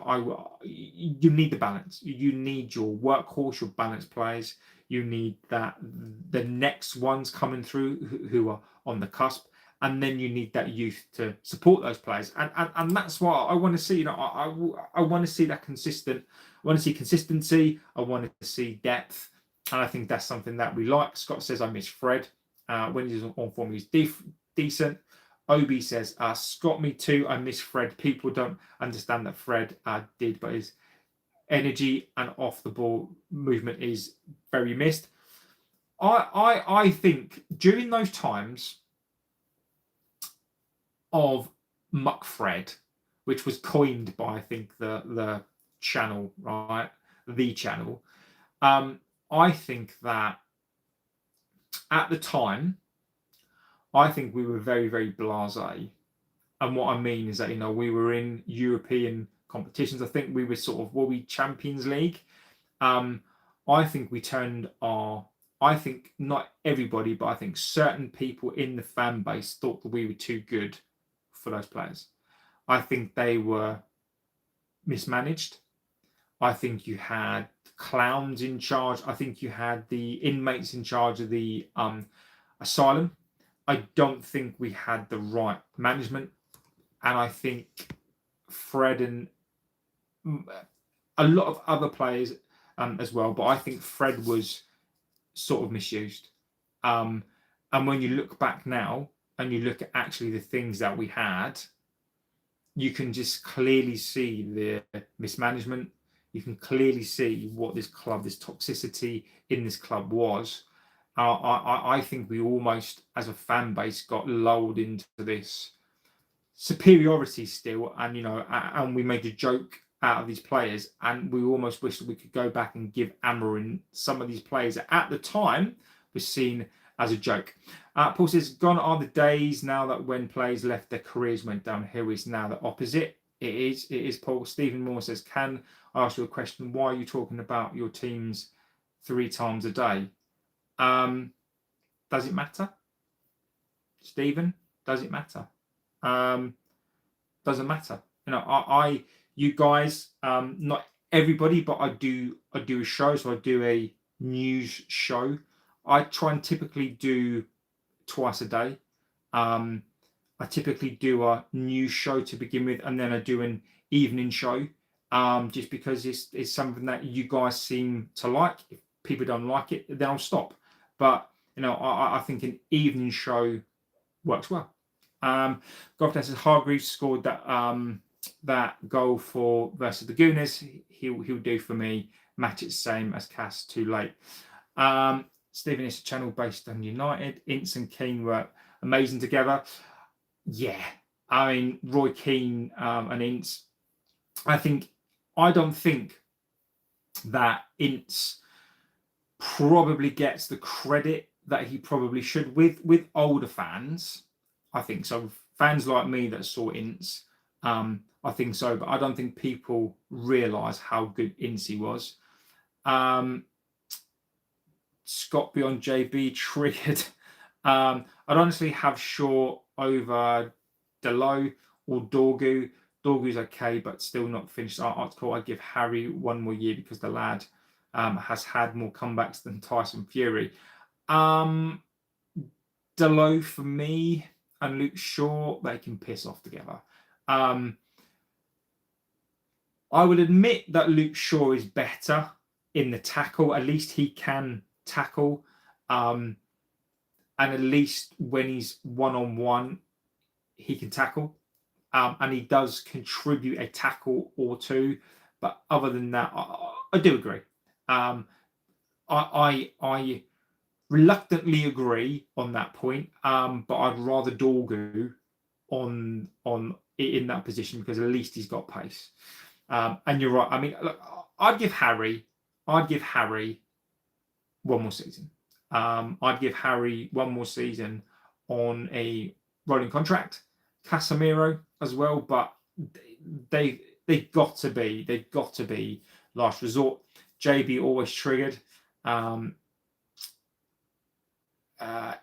You need the balance. You need your workhorse, your balanced players. You need the next ones coming through who are on the cusp, and then you need that youth to support those players. And that's what I want to see. I want to see that consistent. I want to see consistency. I want to see depth, and I think that's something that we like. Scott says, I miss Fred. When he's on form, he's decent. Obi says, Scott, me too. I miss Fred. People don't understand that Fred did, but his energy and off the ball movement is very missed. I think during those times of Muck Fred, which was coined by, I think, the channel, right? The channel. I think that at the time, I think we were very, very blasé. And what I mean is that, we were in European competitions. I think we were were we Champions League? I think we turned I think not everybody, but I think certain people in the fan base thought that we were too good for those players. I think they were mismanaged. I think you had clowns in charge. I think you had the inmates in charge of the asylum. I don't think we had the right management. And I think Fred and a lot of other players as well, but I think Fred was sort of misused. And when you look back now and you look at actually the things that we had, you can just clearly see the mismanagement. You can clearly see what this toxicity in this club was. I think we almost, as a fan base, got lulled into this superiority still, and we made a joke out of these players, and we almost wish that we could go back and give Amarin some of these players that at the time were seen as a joke. Paul says, gone are the days now that when players left, their careers went downhill. It's now the opposite. It is, Paul. Stephen Moore says, can I ask you a question? Why are you talking about your teams 3 times a day? Does it matter? Stephen, does it matter? Doesn't matter. You guys, not everybody, but I do a show. So I do a news show. I try and typically do twice a day. I typically do a news show to begin with, and then I do an evening show. just because it's something that you guys seem to like. If people don't like it, then I'll stop. But I think an evening show works well. Goffner says Hargreaves scored that goal for versus the Gooners. He'll do for me. Match it same as Cass, too late. Stephen is a channel based on United. Ince and Keane were amazing together. Yeah, I mean Roy Keane and Ince. I don't think that Ince probably gets the credit that he probably should with older fans. I think so. Fans like me that saw Ince, I think so, but I don't think people realise how good Ince was. Scott beyond JB triggered. I'd honestly have Shaw over Delo or Dorgu. Dorgu's okay, but still not finished article. I'd give Harry one more year because the lad has had more comebacks than Tyson Fury. Delo for me and Luke Shaw, they can piss off together. I would admit that Luke Shaw is better in the tackle. At least he can tackle. And at least when he's one-on-one, he can tackle. And he does contribute a tackle or two. But other than that, I do agree. I reluctantly agree on that point. But I'd rather Dorgu on in that position because at least he's got pace. And you're right. I mean, look, I'd give Harry one more season. I'd give Harry one more season on a rolling contract. Casemiro as well, but they've got to be last resort. JB always triggered.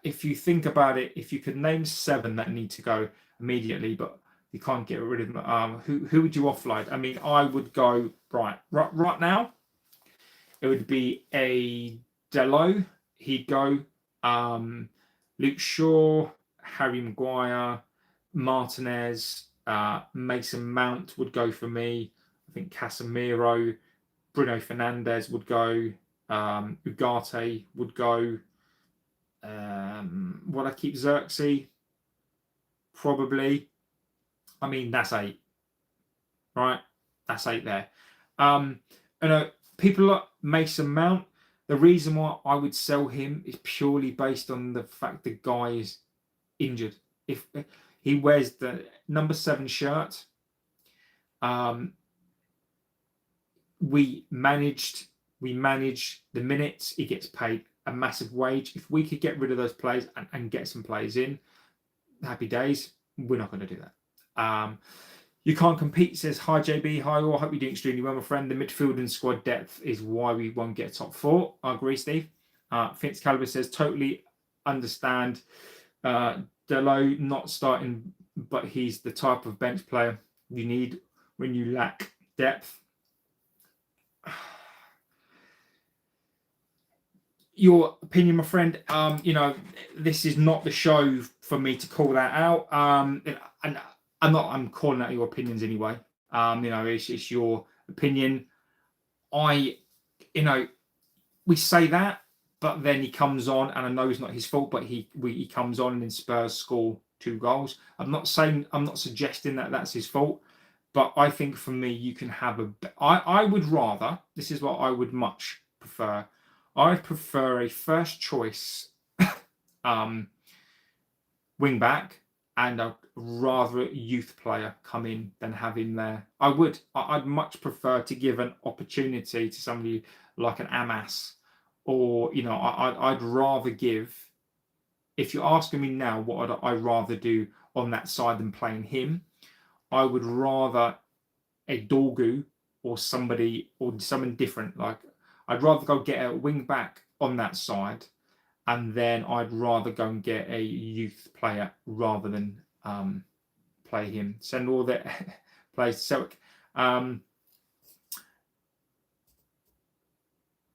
If you think about it, if you could name 7 that need to go immediately, but you can't get rid of them, who would you offload? I mean, I would go right now. It would be a Delo. He'd go. Luke Shaw, Harry Maguire, Martinez, Mason Mount would go for me. I think Casemiro, Bruno Fernandes would go. Ugarte would go. Would I keep Xerxes? Probably. I mean, that's 8. Right? That's 8 there. People like Mason Mount, the reason why I would sell him is purely based on the fact the guy is injured. If he wears the number 7 shirt, we manage the minutes. He gets paid a massive wage. If we could get rid of those players and get some players in, happy days. We're not going to do that. You can't compete, says hi JB, hi all. Hope you're doing extremely well, my friend. The midfield and squad depth is why we won't get top 4. I agree, Steve. Fitz Caliber says totally understand. Delo not starting, but he's the type of bench player you need when you lack depth. Your opinion, my friend. This is not the show for me to call that out. And I'm calling out your opinions anyway. It's your opinion. We say that, but then he comes on, and I know it's not his fault, but he comes on and then Spurs score 2 goals. I'm not suggesting that that's his fault, but I think for me, you can have I would rather, this is what I would much prefer. I prefer a first choice wing back and a rather youth player come in than have him there. I'd much prefer to give an opportunity to somebody like an Amas, or I'd rather give. If you're asking me now, what would I rather do on that side than playing him? I would rather a Dorgu or someone different. Like I'd rather go get a wing back on that side, and then I'd rather go and get a youth player rather than play him. Send all the players to Celtic.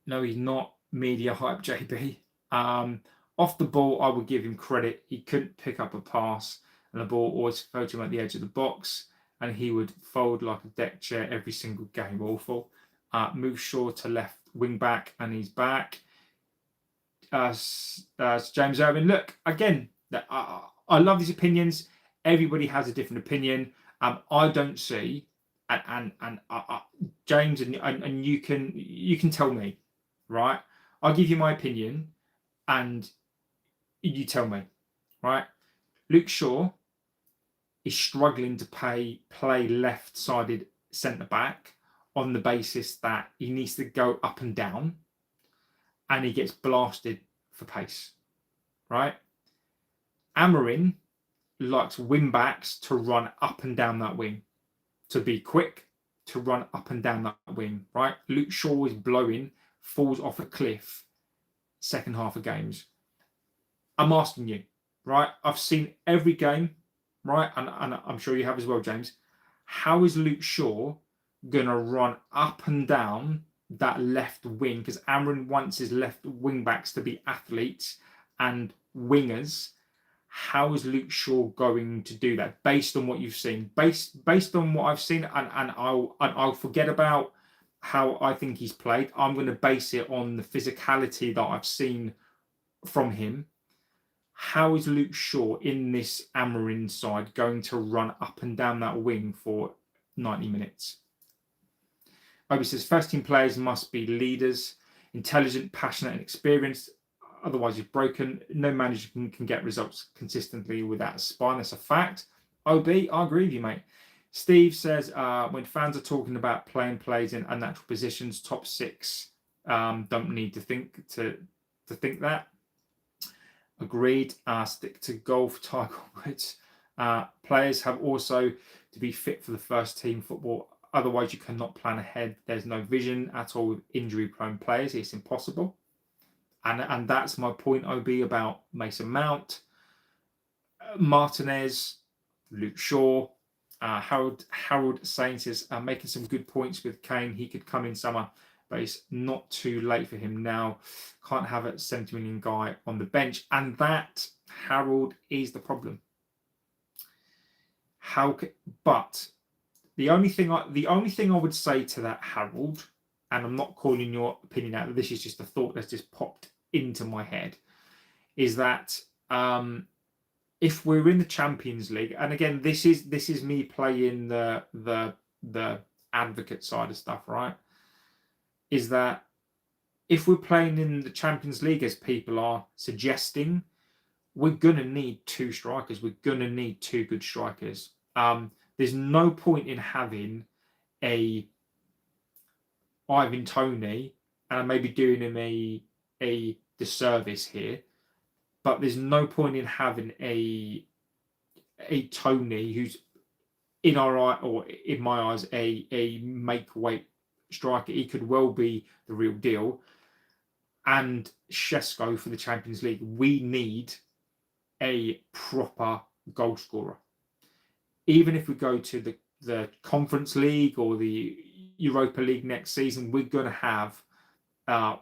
No, he's not media hype, JB. Off the ball, I would give him credit. He couldn't pick up a pass, and the ball always fell to him at the edge of the box. and he would fold like a deck chair every single game. Awful. Move Shaw to left wing back, and he's back. James Irvin. Look, again, I love these opinions. Everybody has a different opinion. I don't see, and James, and you can tell me, right? I'll give you my opinion, and you tell me, right? Luke Shaw is struggling to play left-sided centre back on the basis that he needs to go up and down, and he gets blasted for pace, right? Amarin likes wing backs to run up and down that wing, to be quick, to run up and down that wing, right? Luke Shaw is blowing, falls off a cliff second half of games. I'm asking you, right? I've seen every game, right? And I'm sure you have as well, James. How is Luke Shaw going to run up and down that left wing? Because Amarin wants his left wing backs to be athletes and wingers. How is Luke Shaw going to do that based on what you've seen? Based on what I've seen, and I'll forget about how I think he's played. I'm going to base it on the physicality that I've seen from him. How is Luke Shaw in this Amarin side going to run up and down that wing for 90 minutes? Obi says first team players must be leaders, intelligent, passionate, and experienced. Otherwise, you're broken. No manager can get results consistently without a spine. That's a fact. OB, I agree with you, mate. Steve says when fans are talking about playing plays in unnatural positions, top six don't need to think that. Agreed. Stick to golf, Tiger Woods. Players have also to be fit for the first team football. Otherwise, you cannot plan ahead. There's no vision at all with injury-prone players. It's impossible. And that's my point, OB, about Mason Mount, Martinez, Luke Shaw, Harold Saints is making some good points with Kane. He could come in summer, but it's not too late for him now. Can't have a 70 million guy on the bench, and that, Harold, is the problem. But the only thing I would say to that, Harold, and I'm not calling your opinion out, this is just a thought that's just popped into my head, is that if we're in the Champions League, and again, this is me playing the advocate side of stuff, right? Is that if we're playing in the Champions League, as people are suggesting, we're gonna need two strikers. We're gonna need two good strikers. There's no point in having a Ivan Toney, and I may be doing him a disservice here, but there's no point in having a Toney who's in our eye, or in my eyes, a make weight striker. He could well be the real deal. And Shesko for the Champions League. We need a proper goal scorer. Even if we go to the Conference League or the Europa League next season, we're going to have,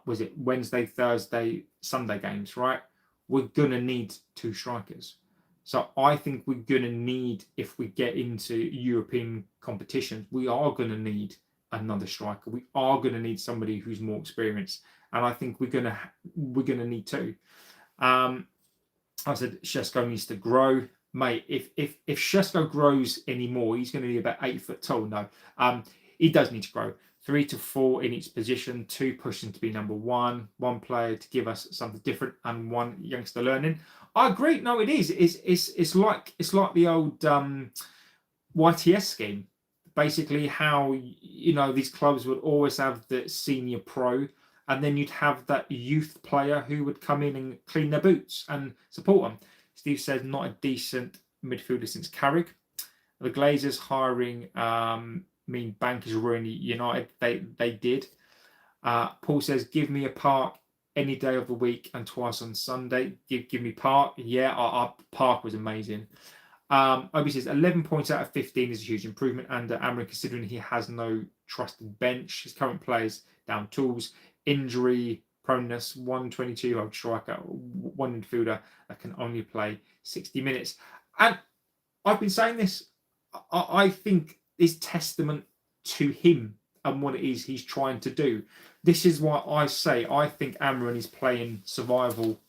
was it Wednesday, Thursday, Sunday games, right? We're going to need two strikers. So I think we're going to need, if we get into European competitions, we are going to need another striker. We are going to need somebody who's more experienced. And I think we're going to need two. I said Shesko needs to grow. Mate, if Shesko grows anymore, he's going to be about 8 foot tall. No, he does need to grow. 3 to 4 in each position, 2 pushing to be number 1, 1 player to give us something different, and 1 youngster learning. I agree. No, it is. It's like the old YTS scheme. Basically, how these clubs would always have the senior pro, and then you'd have that youth player who would come in and clean their boots and support them. Steve says not a decent midfielder since Carrick. The Glazers hiring mean bank is ruining United. They did. Paul says give me a Park any day of the week and twice on Sunday. Give me Park. Yeah, our Park was amazing. Obi says 11 points out of 15 is a huge improvement under Amarin, considering he has no trusted bench. His current players down tools, injury proneness, 122-year-old striker, 1 midfielder that can only play 60 minutes. And I've been saying this. I think is testament to him and what it is he's trying to do. This is why I say I think Amarin is playing survival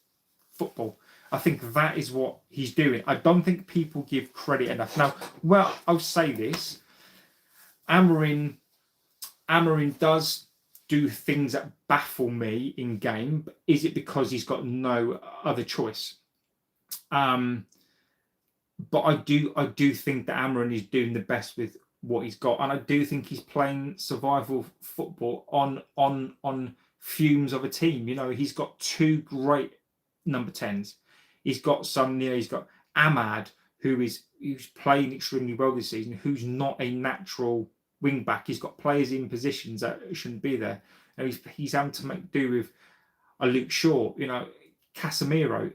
football. I think that is what he's doing. I don't think people give credit enough. Now, well, I'll say this: Amarin does do things that baffle me in game. But is it because he's got no other choice? But I do think that Amarin is doing the best with what he's got, and I do think he's playing survival football on fumes of a team. You know, he's got two great number 10s. He's got he's got Ahmad, who's playing extremely well this season, who's not a natural wing back. He's got players in positions that shouldn't be there. You know, he's having to make do with a Luke Shaw. You know, Casemiro.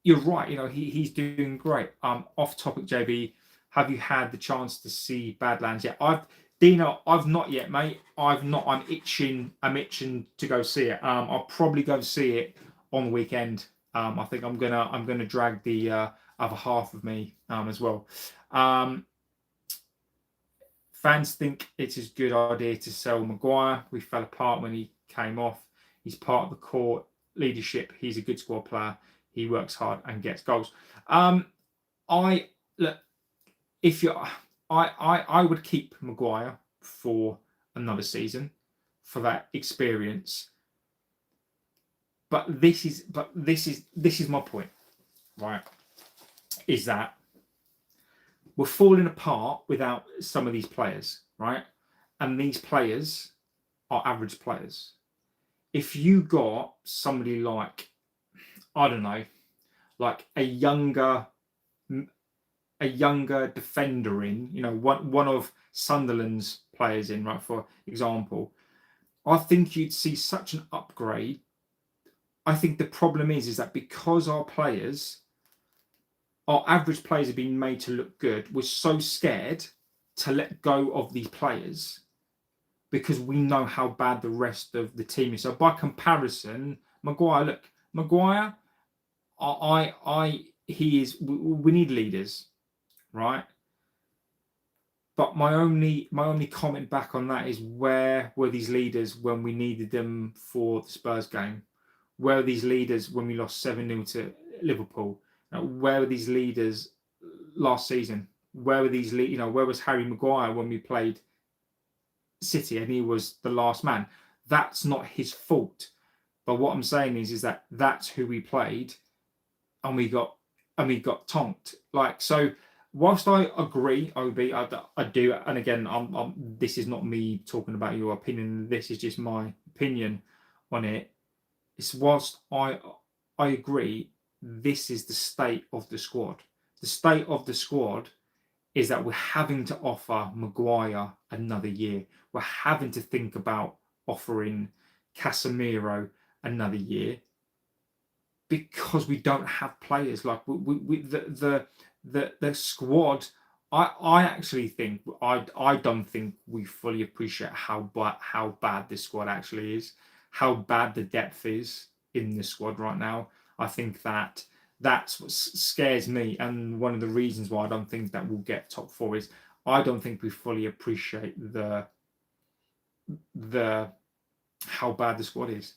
You're right. You know, he's doing great. Off topic, JB. Have you had the chance to see Badlands yet? I've not yet, mate. I've not. I'm itching to go see it. I'll probably go see it on the weekend. I think I'm gonna drag the other half of me as well. Fans think it's a good idea to sell Maguire. We fell apart when he came off. He's part of the core leadership. He's a good squad player. He works hard and gets goals. I would keep Maguire for another season for that experience. But this is my point, right? Is that we're falling apart without some of these players, right? And these players are average players. If you got somebody like, I don't know, like a younger defender in, you know, one of Sunderland's players in, right, for example, I think you'd see such an upgrade. I think the problem is that because our average players are being made to look good, we're so scared to let go of these players because we know how bad the rest of the team is. So by comparison, Maguire, we need leaders, right? But my only comment back on that is, where were these leaders when we needed them for the Spurs game? Where were these leaders when we lost 7-0 to Liverpool? Where were these leaders last season? Where were these where was Harry Maguire when we played City and he was the last man? That's not his fault. But what I'm saying is that that's who we played, and we got tonked. Like, so whilst I agree, OB, I do, and again, this is not me talking about your opinion. This is just my opinion on it. It's whilst I agree, this is the state of the squad. The state of the squad is that we're having to offer Maguire another year. We're having to think about offering Casemiro another year because we don't have players. Like the squad. I actually think I don't think we fully appreciate how bad this squad actually is, how bad the depth is in the squad right now. I think that's what scares me, and one of the reasons why I don't think that we'll get top 4 is I don't think we fully appreciate the how bad the squad is.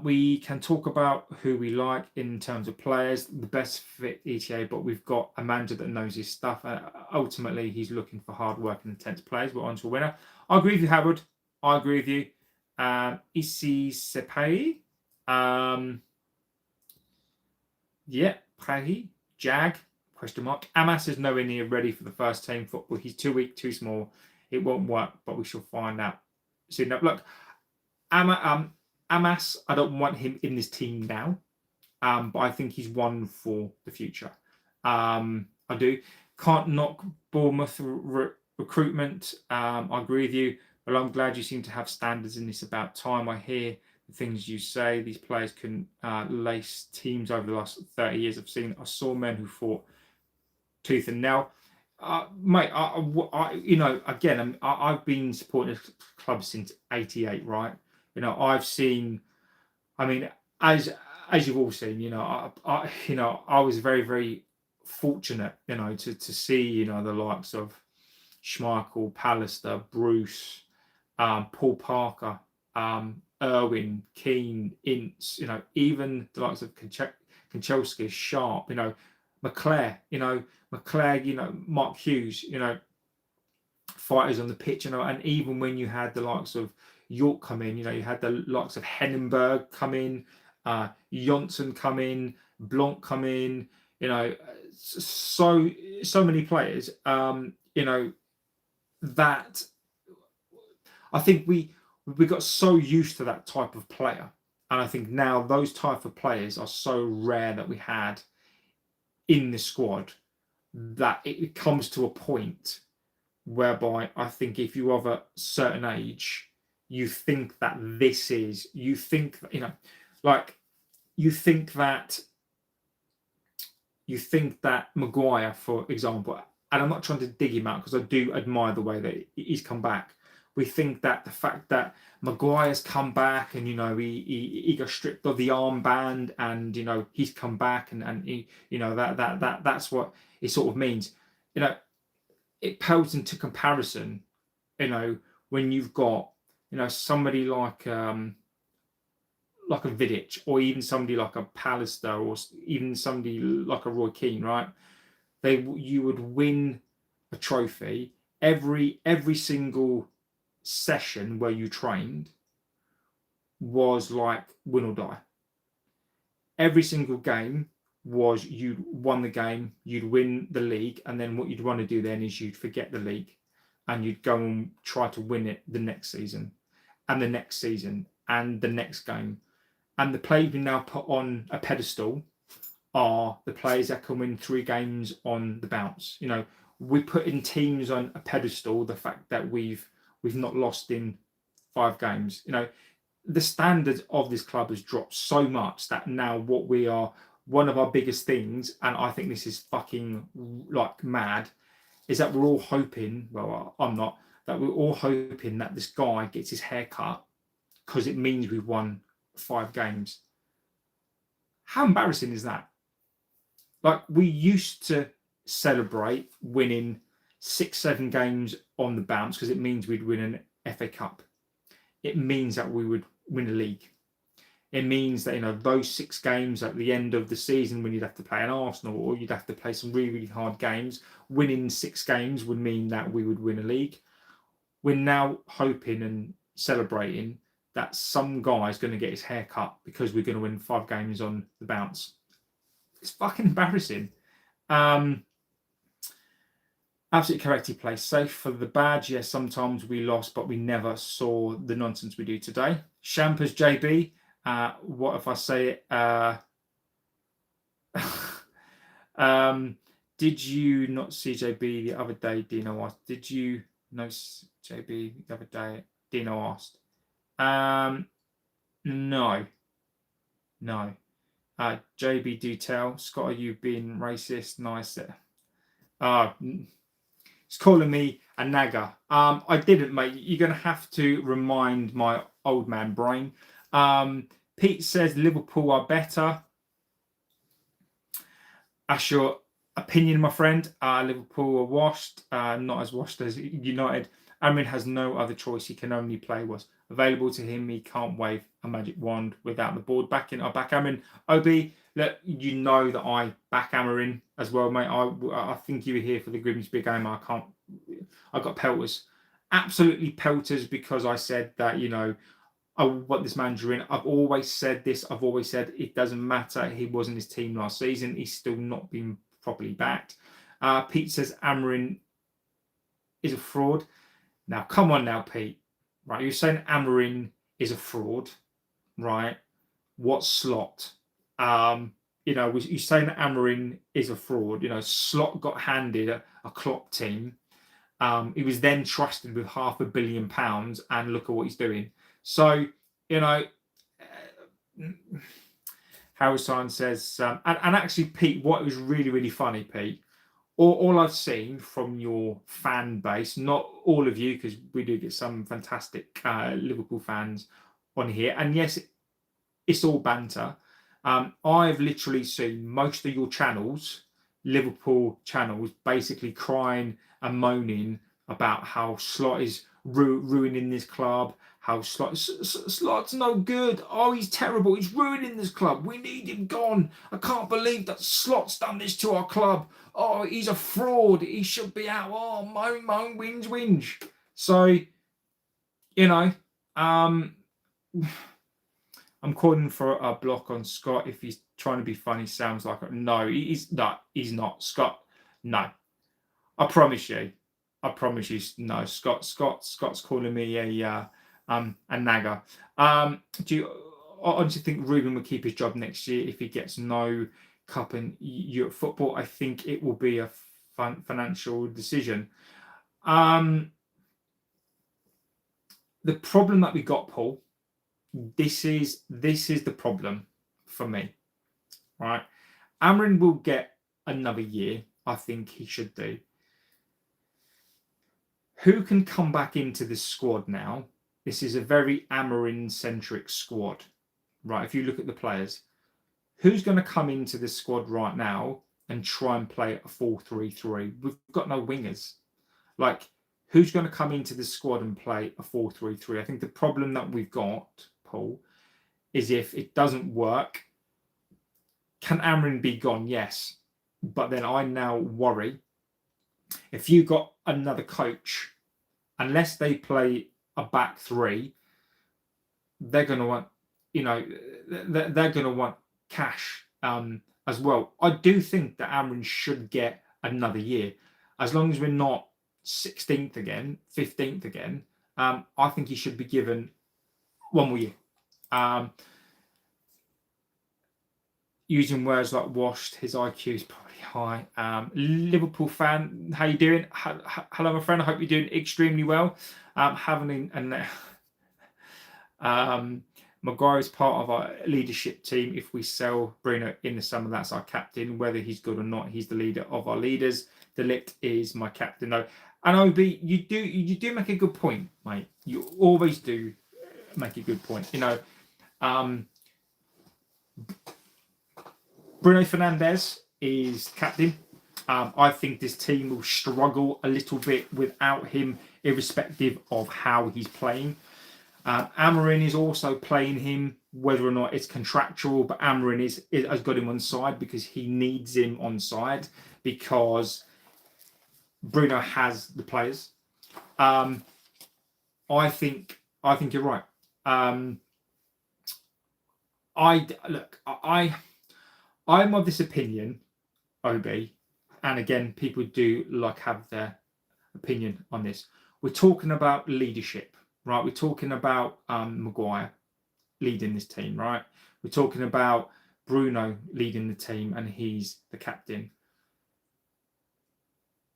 We can talk about who we like in terms of players, the best fit ETA, but we've got a manager that knows his stuff. Ultimately, he's looking for hard work and intense players. We're on to a winner. I agree with you, Howard. I agree with you. Issy Sepai. Yeah, Prahi. Jag. Question mark. Amas is nowhere near ready for the first team football. He's too weak, too small. It won't work, but we shall find out soon. Now, look, Amas, I don't want him in this team now, but I think he's one for the future. I do. Can't knock Bournemouth recruitment. I agree with you, but I'm glad you seem to have standards in this. About time. I hear the things you say. These players can lace teams over the last 30 years. I saw men who fought tooth and nail. Mate, again, I've been supporting this club since '88, right? I've seen. I mean, as you've all seen, I was very, very fortunate, you know, to see, you know, the likes of Schmeichel, Pallister, Bruce, Paul Parker, Irwin, Keane, Ince, you know, even the likes of Kanchelskis, Sharp, you know, McClare, you know, Mark Hughes, you know, fighters on the pitch, you know, and even when you had the likes of York come in, you know, you had the likes of Hennenberg come in, Johnson come in, Blanc come in, you know, so many players, you know, that I think we got so used to that type of player, and I think now those type of players are so rare that we had in the squad that it comes to a point whereby I think if you're of a certain age, you think that you think that Maguire, for example, and I'm not trying to dig him out because I do admire the way that he's come back. We think that the fact that Maguire's come back and, you know, he got stripped of the armband and, you know, he's come back and he, you know, that's what it sort of means. You know, it pales into comparison, you know, when you've got, you know, somebody like a Vidic, or even somebody like a Pallister, or even somebody like a Roy Keane, right? You would win a trophy every single session where you trained was like win or die. Every single game was you won the game, you'd win the league, and then what you'd want to do then is you'd forget the league and you'd go and try to win it the next season and the next season and the next game. And the players we now put on a pedestal are the players that can win 3 games on the bounce. You know, we put in teams on a pedestal the fact that we've not lost in 5 games. You know, the standard of this club has dropped so much that now what we are, one of our biggest things, and I think this is fucking like mad, is that we're all hoping, well, I'm not, that we're all hoping that this guy gets his hair cut because it means we've won 5 games. How embarrassing is that? Like, we used to celebrate winning 6-7 games on the bounce because it means we'd win an FA Cup. It means that we would win a league. It means that, you know, those 6 games at the end of the season when you'd have to play an Arsenal or you'd have to play some really, really hard games, winning 6 games would mean that we would win a league. We're now hoping and celebrating that some guy's going to get his hair cut because we're going to win 5 games on the bounce. It's fucking embarrassing. Absolutely correct. He plays safe for the badge. Yes, sometimes we lost, but we never saw the nonsense we do today. Shampers JB. What if I say it? Did you not see JB the other day? Dino asked. Did you know JB the other day? Dino asked. No. JB, do tell. Scott, are you being racist? Nice. He's calling me a nagger. I didn't, mate. You're going to have to remind my old man brain. Pete says Liverpool are better. That's your opinion, my friend. Liverpool are washed. Not as washed as United. Amarin has no other choice. He can only play what's available to him. He can't wave a magic wand without the board backing. I back Amarin. Obi, look, you know that I back Amarin as well, mate. I think you were here for the Grimsby game. I got pelters. Absolutely pelters, because I said that, you know, I want this manager in. I've always said this. I've always said it doesn't matter. He wasn't his team last season. He's still not been properly backed. Pete says Amarin is a fraud. Now, come on now, Pete. Right, you're saying Amarin is a fraud, right? What slot? You know, you're saying that Amarin is a fraud. You know, Slot got handed a Klopp team. He was then trusted with £500 million, and look at what he's doing. So, you know, Harry Sign says, and actually, Pete, what was really, really funny, Pete, all I've seen from your fan base, not all of you, because we do get some fantastic Liverpool fans on here, and yes, it's all banter. I've literally seen most of your channels, Liverpool channels basically crying and moaning about how Slot is ruining this club, how Slot's no good. Oh, he's terrible. He's ruining this club. We need him gone. I can't believe that Slot's done this to our club. Oh, he's a fraud. He should be out. Oh, moan, whinge. So, I'm calling for a block on Scott. If he's trying to be funny, sounds like no, he's not. He's not. Scott, no. I promise you, no. Scott's calling me a nagger. Do you honestly think Ruben will keep his job next year if he gets no cup in Europe football? I think it will be a financial decision. The problem that we got, Paul. This is the problem for me, right? Amarin will get another year. I think he should do. Who can come back into this squad now? This is a very Amarin-centric squad, right? If you look at the players, who's going to come into this squad right now and try and play a 4-3-3? We've got no wingers. Like, who's going to come into this squad and play a 4-3-3? I think the problem that we've got, Paul, is if it doesn't work, can Amarin be gone? Yes. But then I now worry, if you got another coach, unless they play a back three, they're going to want, they're going to want cash as well. I do think that Amarin should get another year. As long as we're not 16th again, 15th again, I think he should be given one more year. Using words like washed, his IQ is probably high. Liverpool fan, how you doing? Hello, my friend. I hope you're doing extremely well. Maguire is part of our leadership team. If we sell Bruno in the summer, that's our captain. Whether he's good or not, he's the leader of our leaders. De Ligt is my captain, though. And OB, you do make a good point, mate. You always do make a good point. Bruno Fernandes is captain. I think this team will struggle a little bit without him, irrespective of how he's playing. Amarin is also playing him, whether or not it's contractual, but Amarin has got him on side because he needs him on side because Bruno has the players. I think you're right. I'm of this opinion, OB, and again, people do have their opinion on this. We're talking about leadership, right? We're talking about Maguire leading this team, right? We're talking about Bruno leading the team, and he's the captain.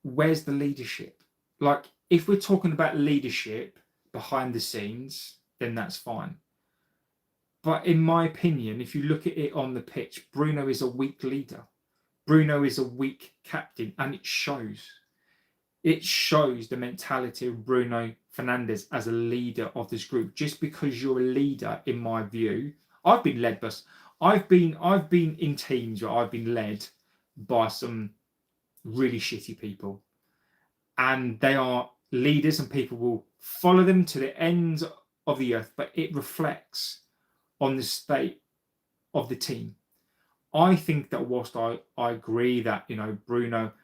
Where's the leadership? If we're talking about leadership behind the scenes, then that's fine. But in my opinion, if you look at it on the pitch, Bruno is a weak leader. Bruno is a weak captain, and it shows. It shows the mentality of Bruno Fernandes as a leader of this group. Just because you're a leader, in my view, I've been led, but I've been in teams where I've been led by some really shitty people, and they are leaders, and people will follow them to the ends of the earth. But it reflects on the state of the team. I think that whilst I agree that, Bruno,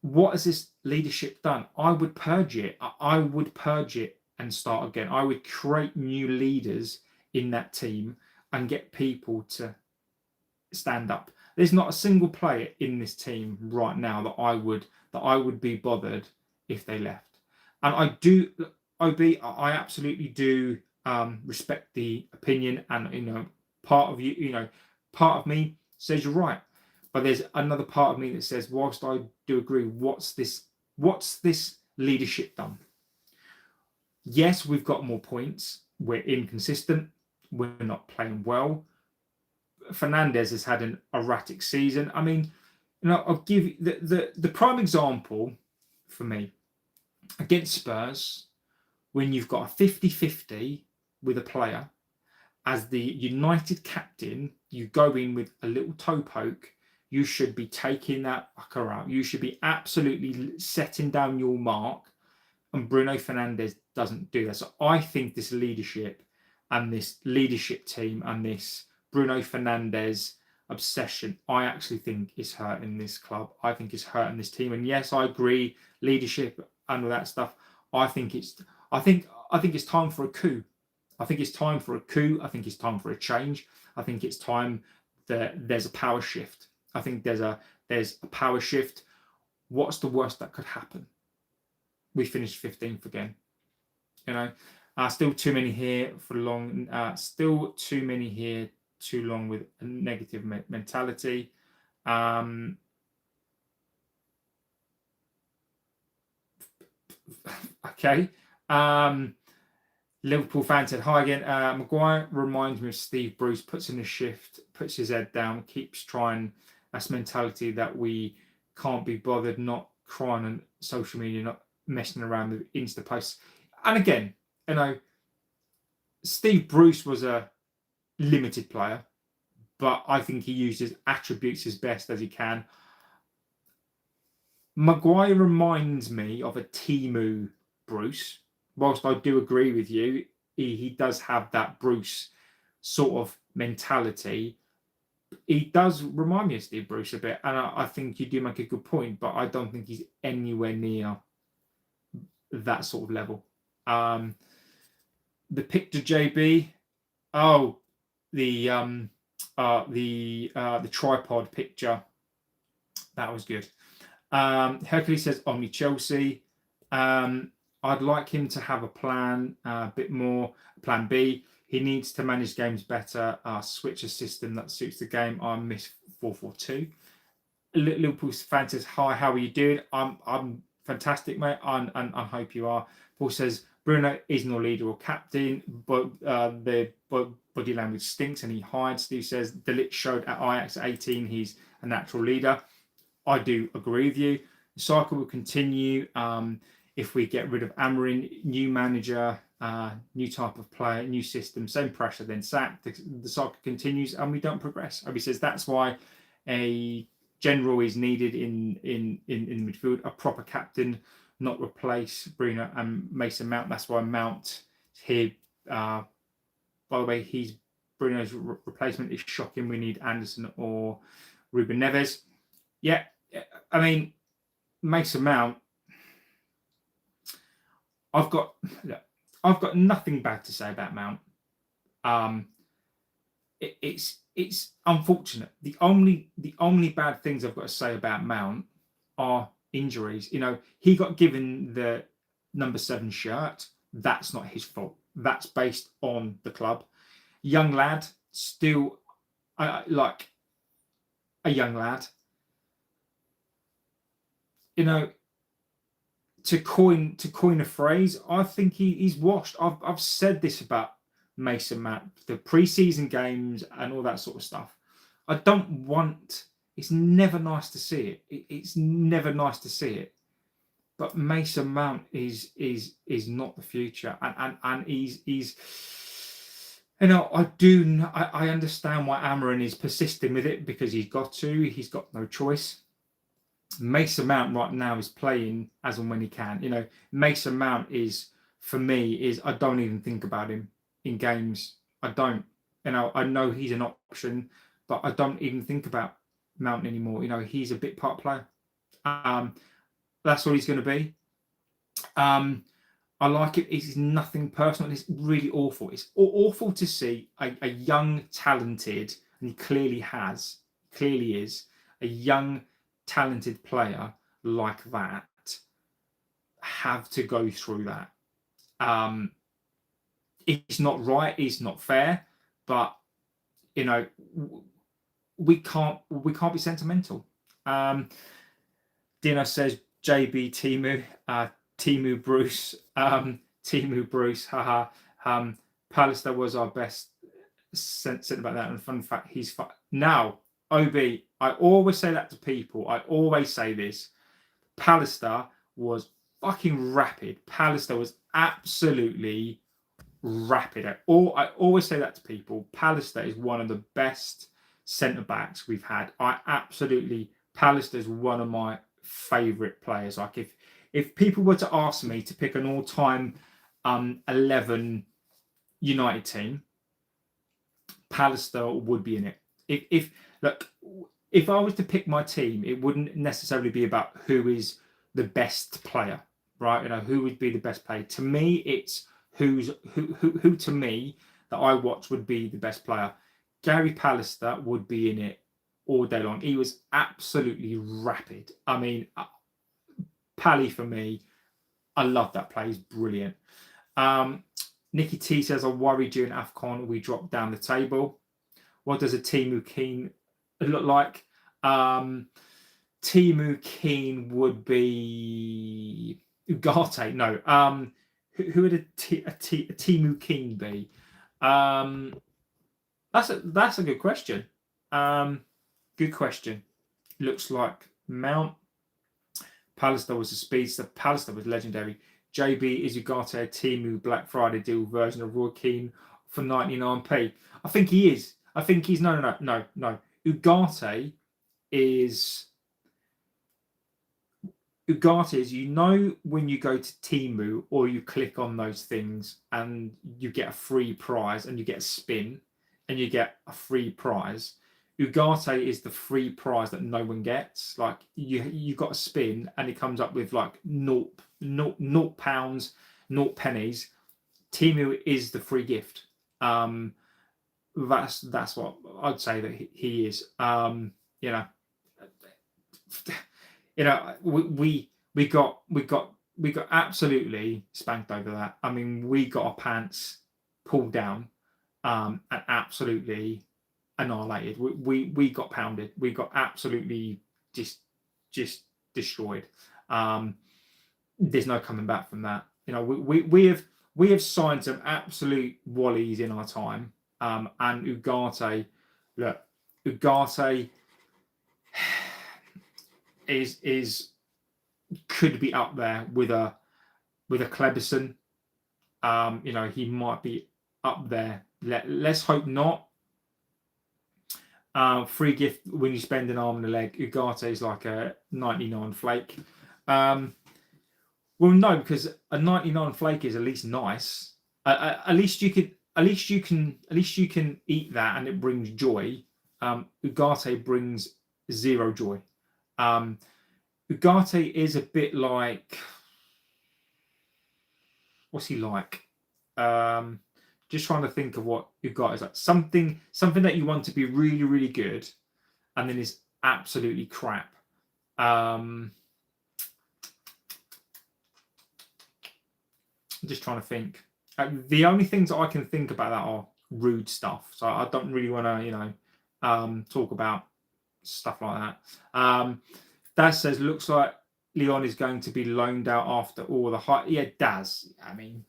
what has this leadership done? I would purge it. I would purge it and start again. I would create new leaders in that team and get people to stand up. There's not a single player in this team right now that I would be bothered if they left. And I do, OB, I absolutely do respect the opinion, and part of you, part of me says you're right, but there's another part of me that says, whilst I do agree, what's this leadership done? Yes, we've got more points. We're inconsistent. We're not playing well. Fernandes has had an erratic season. I mean, I'll give you the prime example for me against Spurs, when you've got a 50-50 with a player. As the United captain, you go in with a little toe poke, you should be taking that fucker out. You should be absolutely setting down your mark. And Bruno Fernandes doesn't do that. So I think this leadership and this leadership team and this Bruno Fernandes obsession, I actually think is hurting this club. I think it's hurting this team. And yes, I agree, leadership and all that stuff. I think it's time for a coup. I think it's time for a coup. I think it's time for a change. I think it's time that there's a power shift. I think there's a power shift. What's the worst that could happen? We finished 15th again. Still too many here for long. Still too many here too long with a negative mentality. Okay. Liverpool fan said, hi again. Maguire reminds me of Steve Bruce, puts in a shift, puts his head down, keeps trying. That's mentality that we can't be bothered, not crying on social media, not messing around with Insta posts. And again, Steve Bruce was a limited player, but I think he used his attributes as best as he can. Maguire reminds me of a Timu Bruce. Whilst I do agree with you, he does have that Bruce sort of mentality. He does remind me of Steve Bruce a bit, and I think you do make a good point, but I don't think he's anywhere near that sort of level. The picture, JB. Oh, the tripod picture. That was good. Hercules says Omni Chelsea. I'd like him to have a plan, a bit more plan B. He needs to manage games better, switch a system that suits the game. I miss 4-4-2. Liverpool fan says, hi, how are you doing? I'm fantastic, mate, and I hope you are. Paul says, Bruno is no leader or captain, but the body language stinks and he hides. Steve says, De Ligt showed at Ajax at 18 he's a natural leader. I do agree with you. The cycle will continue if we get rid of Amarin, new manager, new type of player, new system, same pressure, then sack. The cycle continues and we don't progress. Obi says that's why a general is needed in midfield, a proper captain, not replace Bruno and Mason Mount. That's why Mount here. By the way, Bruno's replacement is shocking. We need Anderson or Ruben Neves. Yeah, I mean, Mason Mount. I've got nothing bad to say about Mount. It's unfortunate. The only bad things I've got to say about Mount are injuries. He got given the number 7 shirt. That's not his fault. That's based on the club. Young lad, still like a young lad. To coin a phrase, I think he's washed. I've said this about Mason Mount, the preseason games and all that sort of stuff. I don't want. It's never nice to see it. It's never nice to see it. But Mason Mount is not the future, and he's. I understand why Amarin is persisting with it because he's got no choice. Mason Mount right now is playing as and when he can. Mason Mount for me I don't even think about him in games. I don't. I know he's an option, but I don't even think about Mount anymore. He's a bit part player. That's all he's going to be. I like it. It's nothing personal. It's really awful. It's awful to see a young, talented, and he clearly is a young, talented player like that have to go through that. It's not right, it's not fair, but we can't be sentimental. Dino says JB Timu Bruce, Timu Bruce, haha. Pallister was our best. Said about that, and fun fact, he's now. OB, I always say that to people. I always say this. Pallister was fucking rapid. Pallister was absolutely rapid. I always say that to people. Pallister is one of the best centre backs we've had. Pallister's one of my favourite players. Like if people were to ask me to pick an all-time 11 United team, Pallister would be in it. If I was to pick my team, it wouldn't necessarily be about who is the best player, right? Who would be the best player. To me, it's who to me that I watch would be the best player. Gary Pallister would be in it all day long. He was absolutely rapid. I mean, Pally for me, I love that play. He's brilliant. Nikki T says, I worry during AFCON we drop down the table. What does a Timu Keane look like? Timu Keane would be Ugarte. No. Who would a Timu Keane be? That's a good question. Good question. Looks like Mount. Pallister was a speedster. Pallister was legendary. JB, is Ugarte a Timu Black Friday deal version of Roy Keane for 99p? I think he is. I think he's no. Ugarte is when you go to Timu or you click on those things and you get a free prize and you get a spin and you get a free prize. Ugarte is the free prize that no one gets. Like you got a spin and it comes up with like naught pounds, naught pennies. Timu is the free gift. That's what I'd say that he is. We got absolutely spanked over that. I mean, we got our pants pulled down and absolutely annihilated. We got pounded. We got absolutely just destroyed. There's no coming back from that. We have signed some absolute wallies in our time. And Ugarte is could be up there with a Kleberson. He might be up there. Let's hope not. Free gift when you spend an arm and a leg. Ugarte is like a 99 flake. Well, no, because a 99 flake is at least nice. At least you can eat that and it brings joy. Ugarte brings zero joy. Ugarte is a bit like, what's he like? Just trying to think of what Ugarte is like. Something that you want to be really, really good, and then is absolutely crap. I'm just trying to think. The only things that I can think about that are rude stuff. So I don't really want to, talk about stuff like that. Daz says, looks like Leon is going to be loaned out after all the hype. Yeah, Daz. I mean,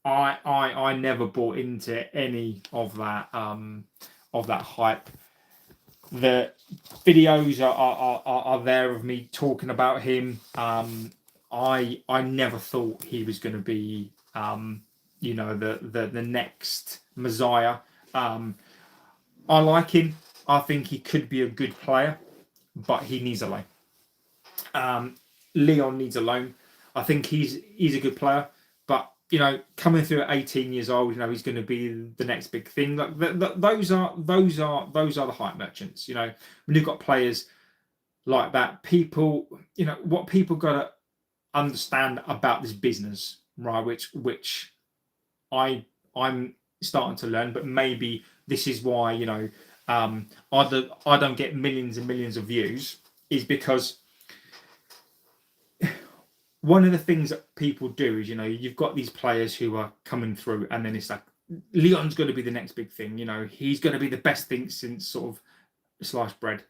I never bought into any of that hype. The videos are there of me talking about him. I never thought he was going to be the next Messiah. I like him. I think he could be a good player, but he needs a loan. Leon needs a loan. I think he's a good player, but coming through at 18 years old, he's going to be the next big thing. Those are the hype merchants. When you've got players like that, people, what people got to understand about this business, right? Which I'm starting to learn, but maybe this is why I don't get millions and millions of views, is because one of the things that people do is, you've got these players who are coming through, and then it's like, Leon's going to be the next big thing. He's going to be the best thing since sort of sliced bread.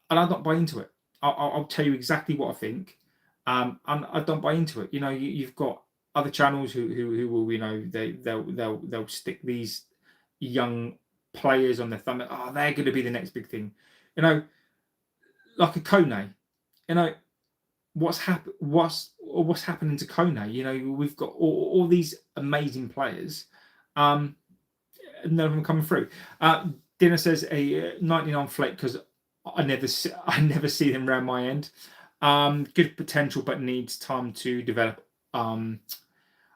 And I don't buy into it. I'll tell you exactly what I think. And I don't buy into it. You've got other channels who will, they'll stick these young players on their thumb. Oh, they're going to be the next big thing. Like a Kone. What's happening to Kone? We've got all these amazing players, none of them coming through. Dinner says a 99 flake because I never see them around my end. Good potential, but needs time to develop. A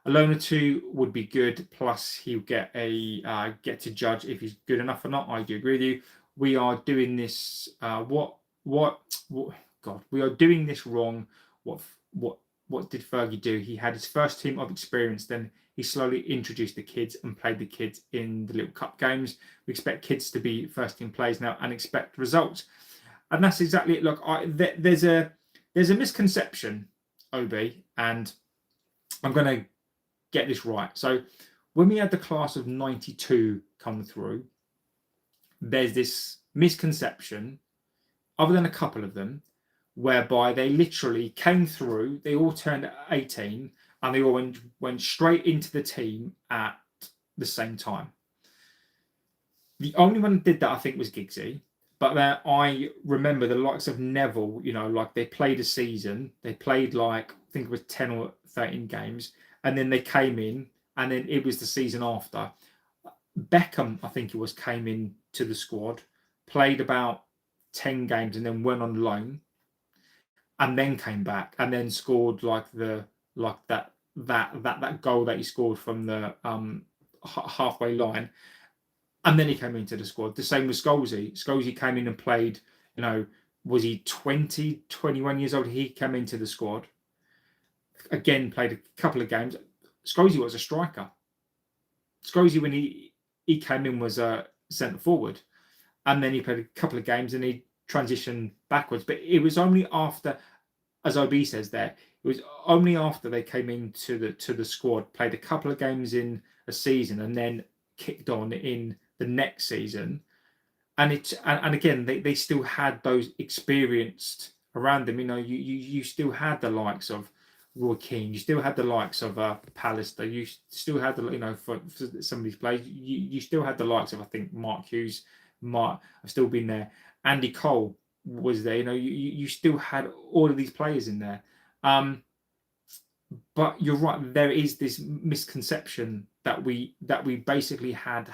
loan or two would be good. Plus, he'll get to judge if he's good enough or not. I do agree with you. We are doing this. God, we are doing this wrong. What did Fergie do? He had his first team of experience. Then he slowly introduced the kids and played the kids in the little cup games. We expect kids to be first team players now and expect results. And that's exactly it. Look, there's a misconception, Obi, and I'm going to get this right. So when we had the class of 92 come through, there's this misconception, other than a couple of them, whereby they literally came through, they all turned 18, and they all went straight into the team at the same time. The only one that did that, I think, was Giggsy. But I remember the likes of Neville, like they played a season. They played I think it was 10 or 13 games. And then they came in, and then it was the season after. Beckham, I think it was, came in to the squad, played about 10 games, and then went on loan. And then came back and then scored that goal that he scored from the halfway line, and then he came into the squad. The same with Scholesy. Scholesy came in and played. Was he 20, 21 years old? He came into the squad. Again, played a couple of games. Scholesy was a striker. Scholesy, when he came in, was a centre forward, and then he played a couple of games and he transition backwards. But it was only after, as OB says there, it was only after they came into the squad, played a couple of games in a season, and then kicked on in the next season. And again, they still had those experienced around them. You still had the likes of Roy Keane, you still had the likes of Pallister, you still had for some of these players, you still had the likes of, I think, Mark Hughes. I've still been there. Andy Cole was there. You still had all of these players in there. But you're right. There is this misconception that we basically had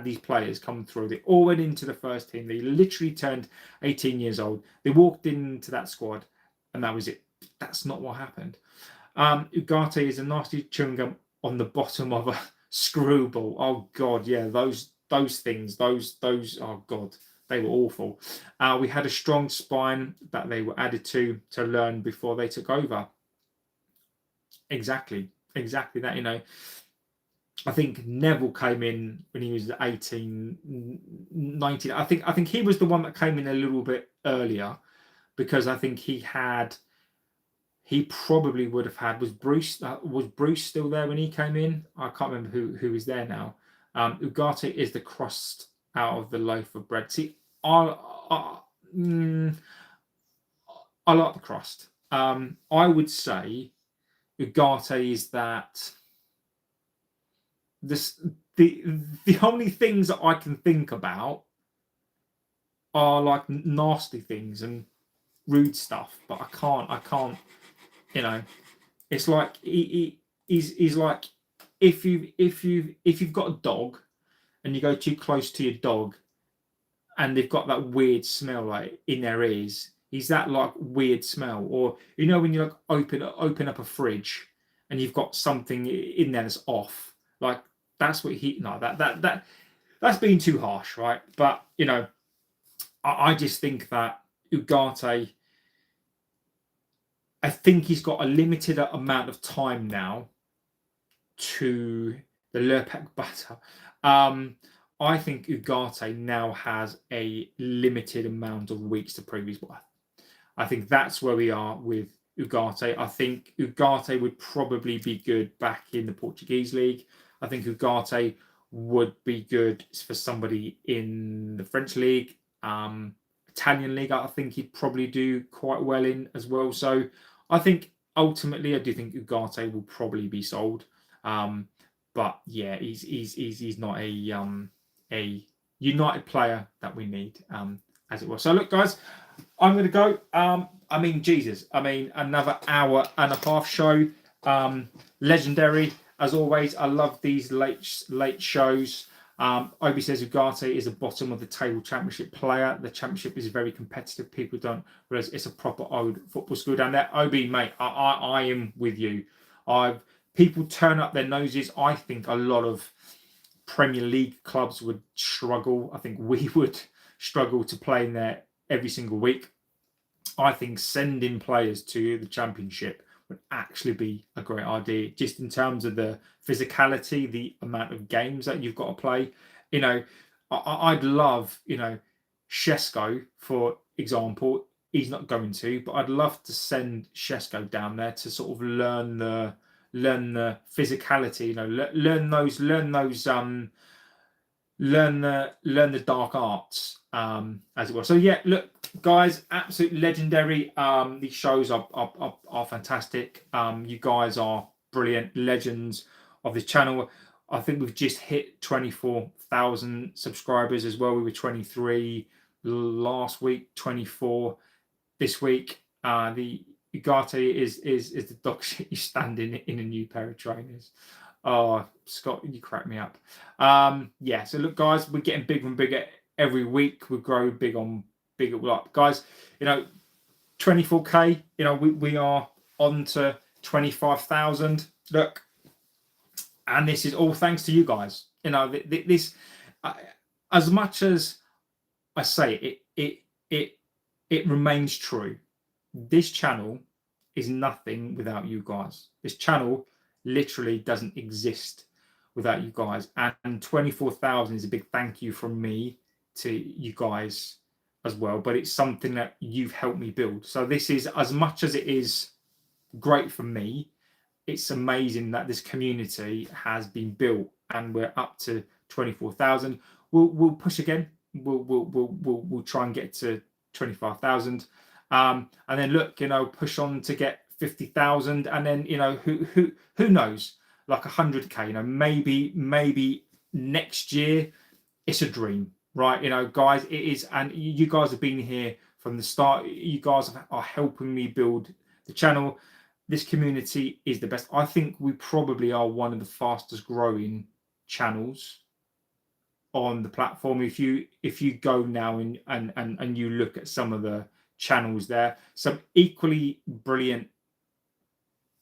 these players come through. They all went into the first team. They literally turned 18 years old. They walked into that squad, and that was it. That's not what happened. Ugarte is a nasty chewing gum on the bottom of a screwball. Oh God, yeah, those things. Those. Oh God. They were awful. We had a strong spine that they were added to learn before they took over. Exactly that. I think Neville came in when he was 18, 19. I think he was the one that came in a little bit earlier, because I think he probably would have had, was Bruce still there when he came in? I can't remember who is there now. Ugarte is the crust out of the loaf of bread. See, I like the crust. I would say Ugarte is that. The only things that I can think about are like nasty things and rude stuff, but I can't. It's like he's like, if you've got a dog and you go too close to your dog, and they've got that weird smell like in their ears. He's that like weird smell. Or when you like open up a fridge and you've got something in there that's off. Like that's what that's being too harsh, right? But I just think that Ugarte, I think he's got a limited amount of time now to the Lurpak butter. I think Ugarte now has a limited amount of weeks to prove his worth. I think that's where we are with Ugarte. I think Ugarte would probably be good back in the Portuguese league. I think Ugarte would be good for somebody in the French league, Italian league. I think he'd probably do quite well in as well. So I think ultimately, I do think Ugarte will probably be sold. But yeah, he's not a United player that we need, as it was. So look, guys, I'm going to go. Another hour and a half show. Legendary as always. I love these late shows. Obi says Ugarte is a bottom of the table championship player. The championship is very competitive. People don't realize it's a proper old football school down there. Obi, mate, I am with you. People turn up their noses. I think a lot of Premier League clubs would struggle. I think we would struggle to play in there every single week. I think sending players to the championship would actually be a great idea, just in terms of the physicality, the amount of games that you've got to play. You know, I'd love, you know, Shesko, for example. He's not going to, but I'd love to send Shesko down there to sort of learn the physicality. You know, learn the dark arts, as it were. So yeah, look, guys, absolutely legendary. These shows are fantastic. You guys are brilliant, legends of this channel. I think we've just hit 24,000 subscribers as well. We were 23 last week, 24 this week. The Ugarte is the dog shit you stand in a new pair of trainers. Oh, Scott, you crack me up. Yeah, so look, guys, we're getting bigger and bigger every week. We grow bigger. Like, guys, you know, 24K, you know, we are on to 25,000. Look, and this is all thanks to you guys. You know, this, as much as I say it remains true. This channel is nothing without you guys. This channel literally doesn't exist without you guys, and 24,000 is a big thank you from me to you guys as well, but it's something that you've helped me build. So this is, as much as it is great for me, it's amazing that this community has been built and we're up to 24,000. We'll push again. We'll try and get to 25,000, and then look, you know, push on to get 50,000, and then, you know, who knows, like 100K. You know, maybe next year. It's a dream, right? You know, guys, it is, and you guys have been here from the start. You guys are helping me build the channel. This community is the best. I think we probably are one of the fastest growing channels on the platform. If you go now and you look at some of the channels there, some equally brilliant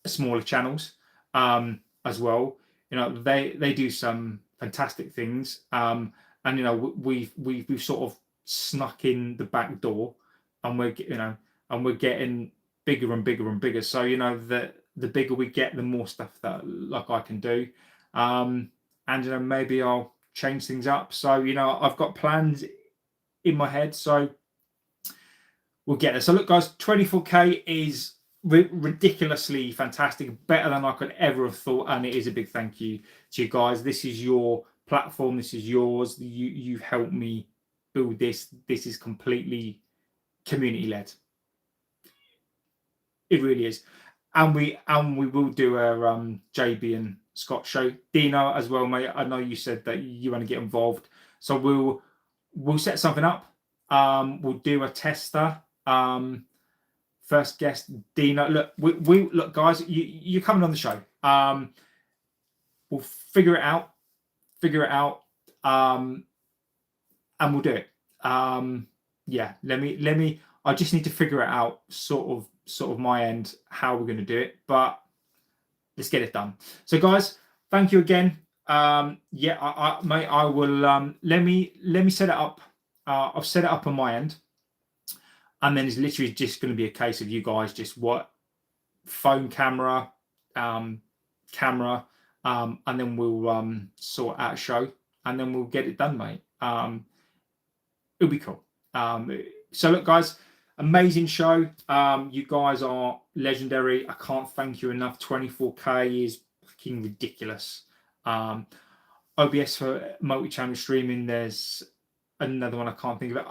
smaller channels as well. You know, they do some fantastic things, and you know, we've sort of snuck in the back door, and we're getting bigger and bigger and bigger. So, you know, the bigger we get, the more stuff that like I can do, and you know, maybe I'll change things up. So, you know, I've got plans in my head, so we'll get there. So look, guys, 24K is ridiculously fantastic, better than I could ever have thought, and it is a big thank you to you guys. This is your platform, this is yours. You've helped me build this. This is completely community led. It really is. And we will do a JB and Scott show. Dino as well, mate. I know you said that you want to get involved, so we'll set something up. We'll do a tester. First guest, Dino. Look, we look, guys. You're coming on the show. We'll figure it out, and we'll do it. Yeah. Let me. I just need to figure it out, sort of my end, how we're going to do it. But let's get it done. So, guys, thank you again. Yeah, mate, I will. Let me set it up. I've set it up on my end. And then it's literally just going to be a case of you guys just phone camera, and then we'll sort out a show, and then we'll get it done, mate. It'll be cool. So look, guys, amazing show. You guys are legendary. I can't thank you enough. 24K is fucking ridiculous. OBS for multi-channel streaming. There's another one I can't think of it.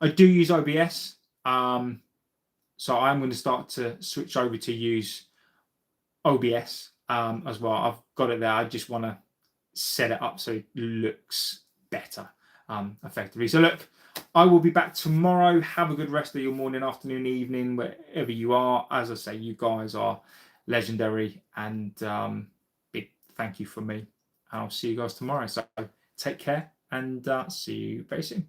I do use OBS. So I'm going to start to switch over to use OBS as well. I've got it there. I just want to set it up so it looks better effectively. So look, I will be back tomorrow. Have a good rest of your morning, afternoon, evening, wherever you are. As I say, you guys are legendary, and big thank you from me. I'll see you guys tomorrow. So take care, and see you very soon.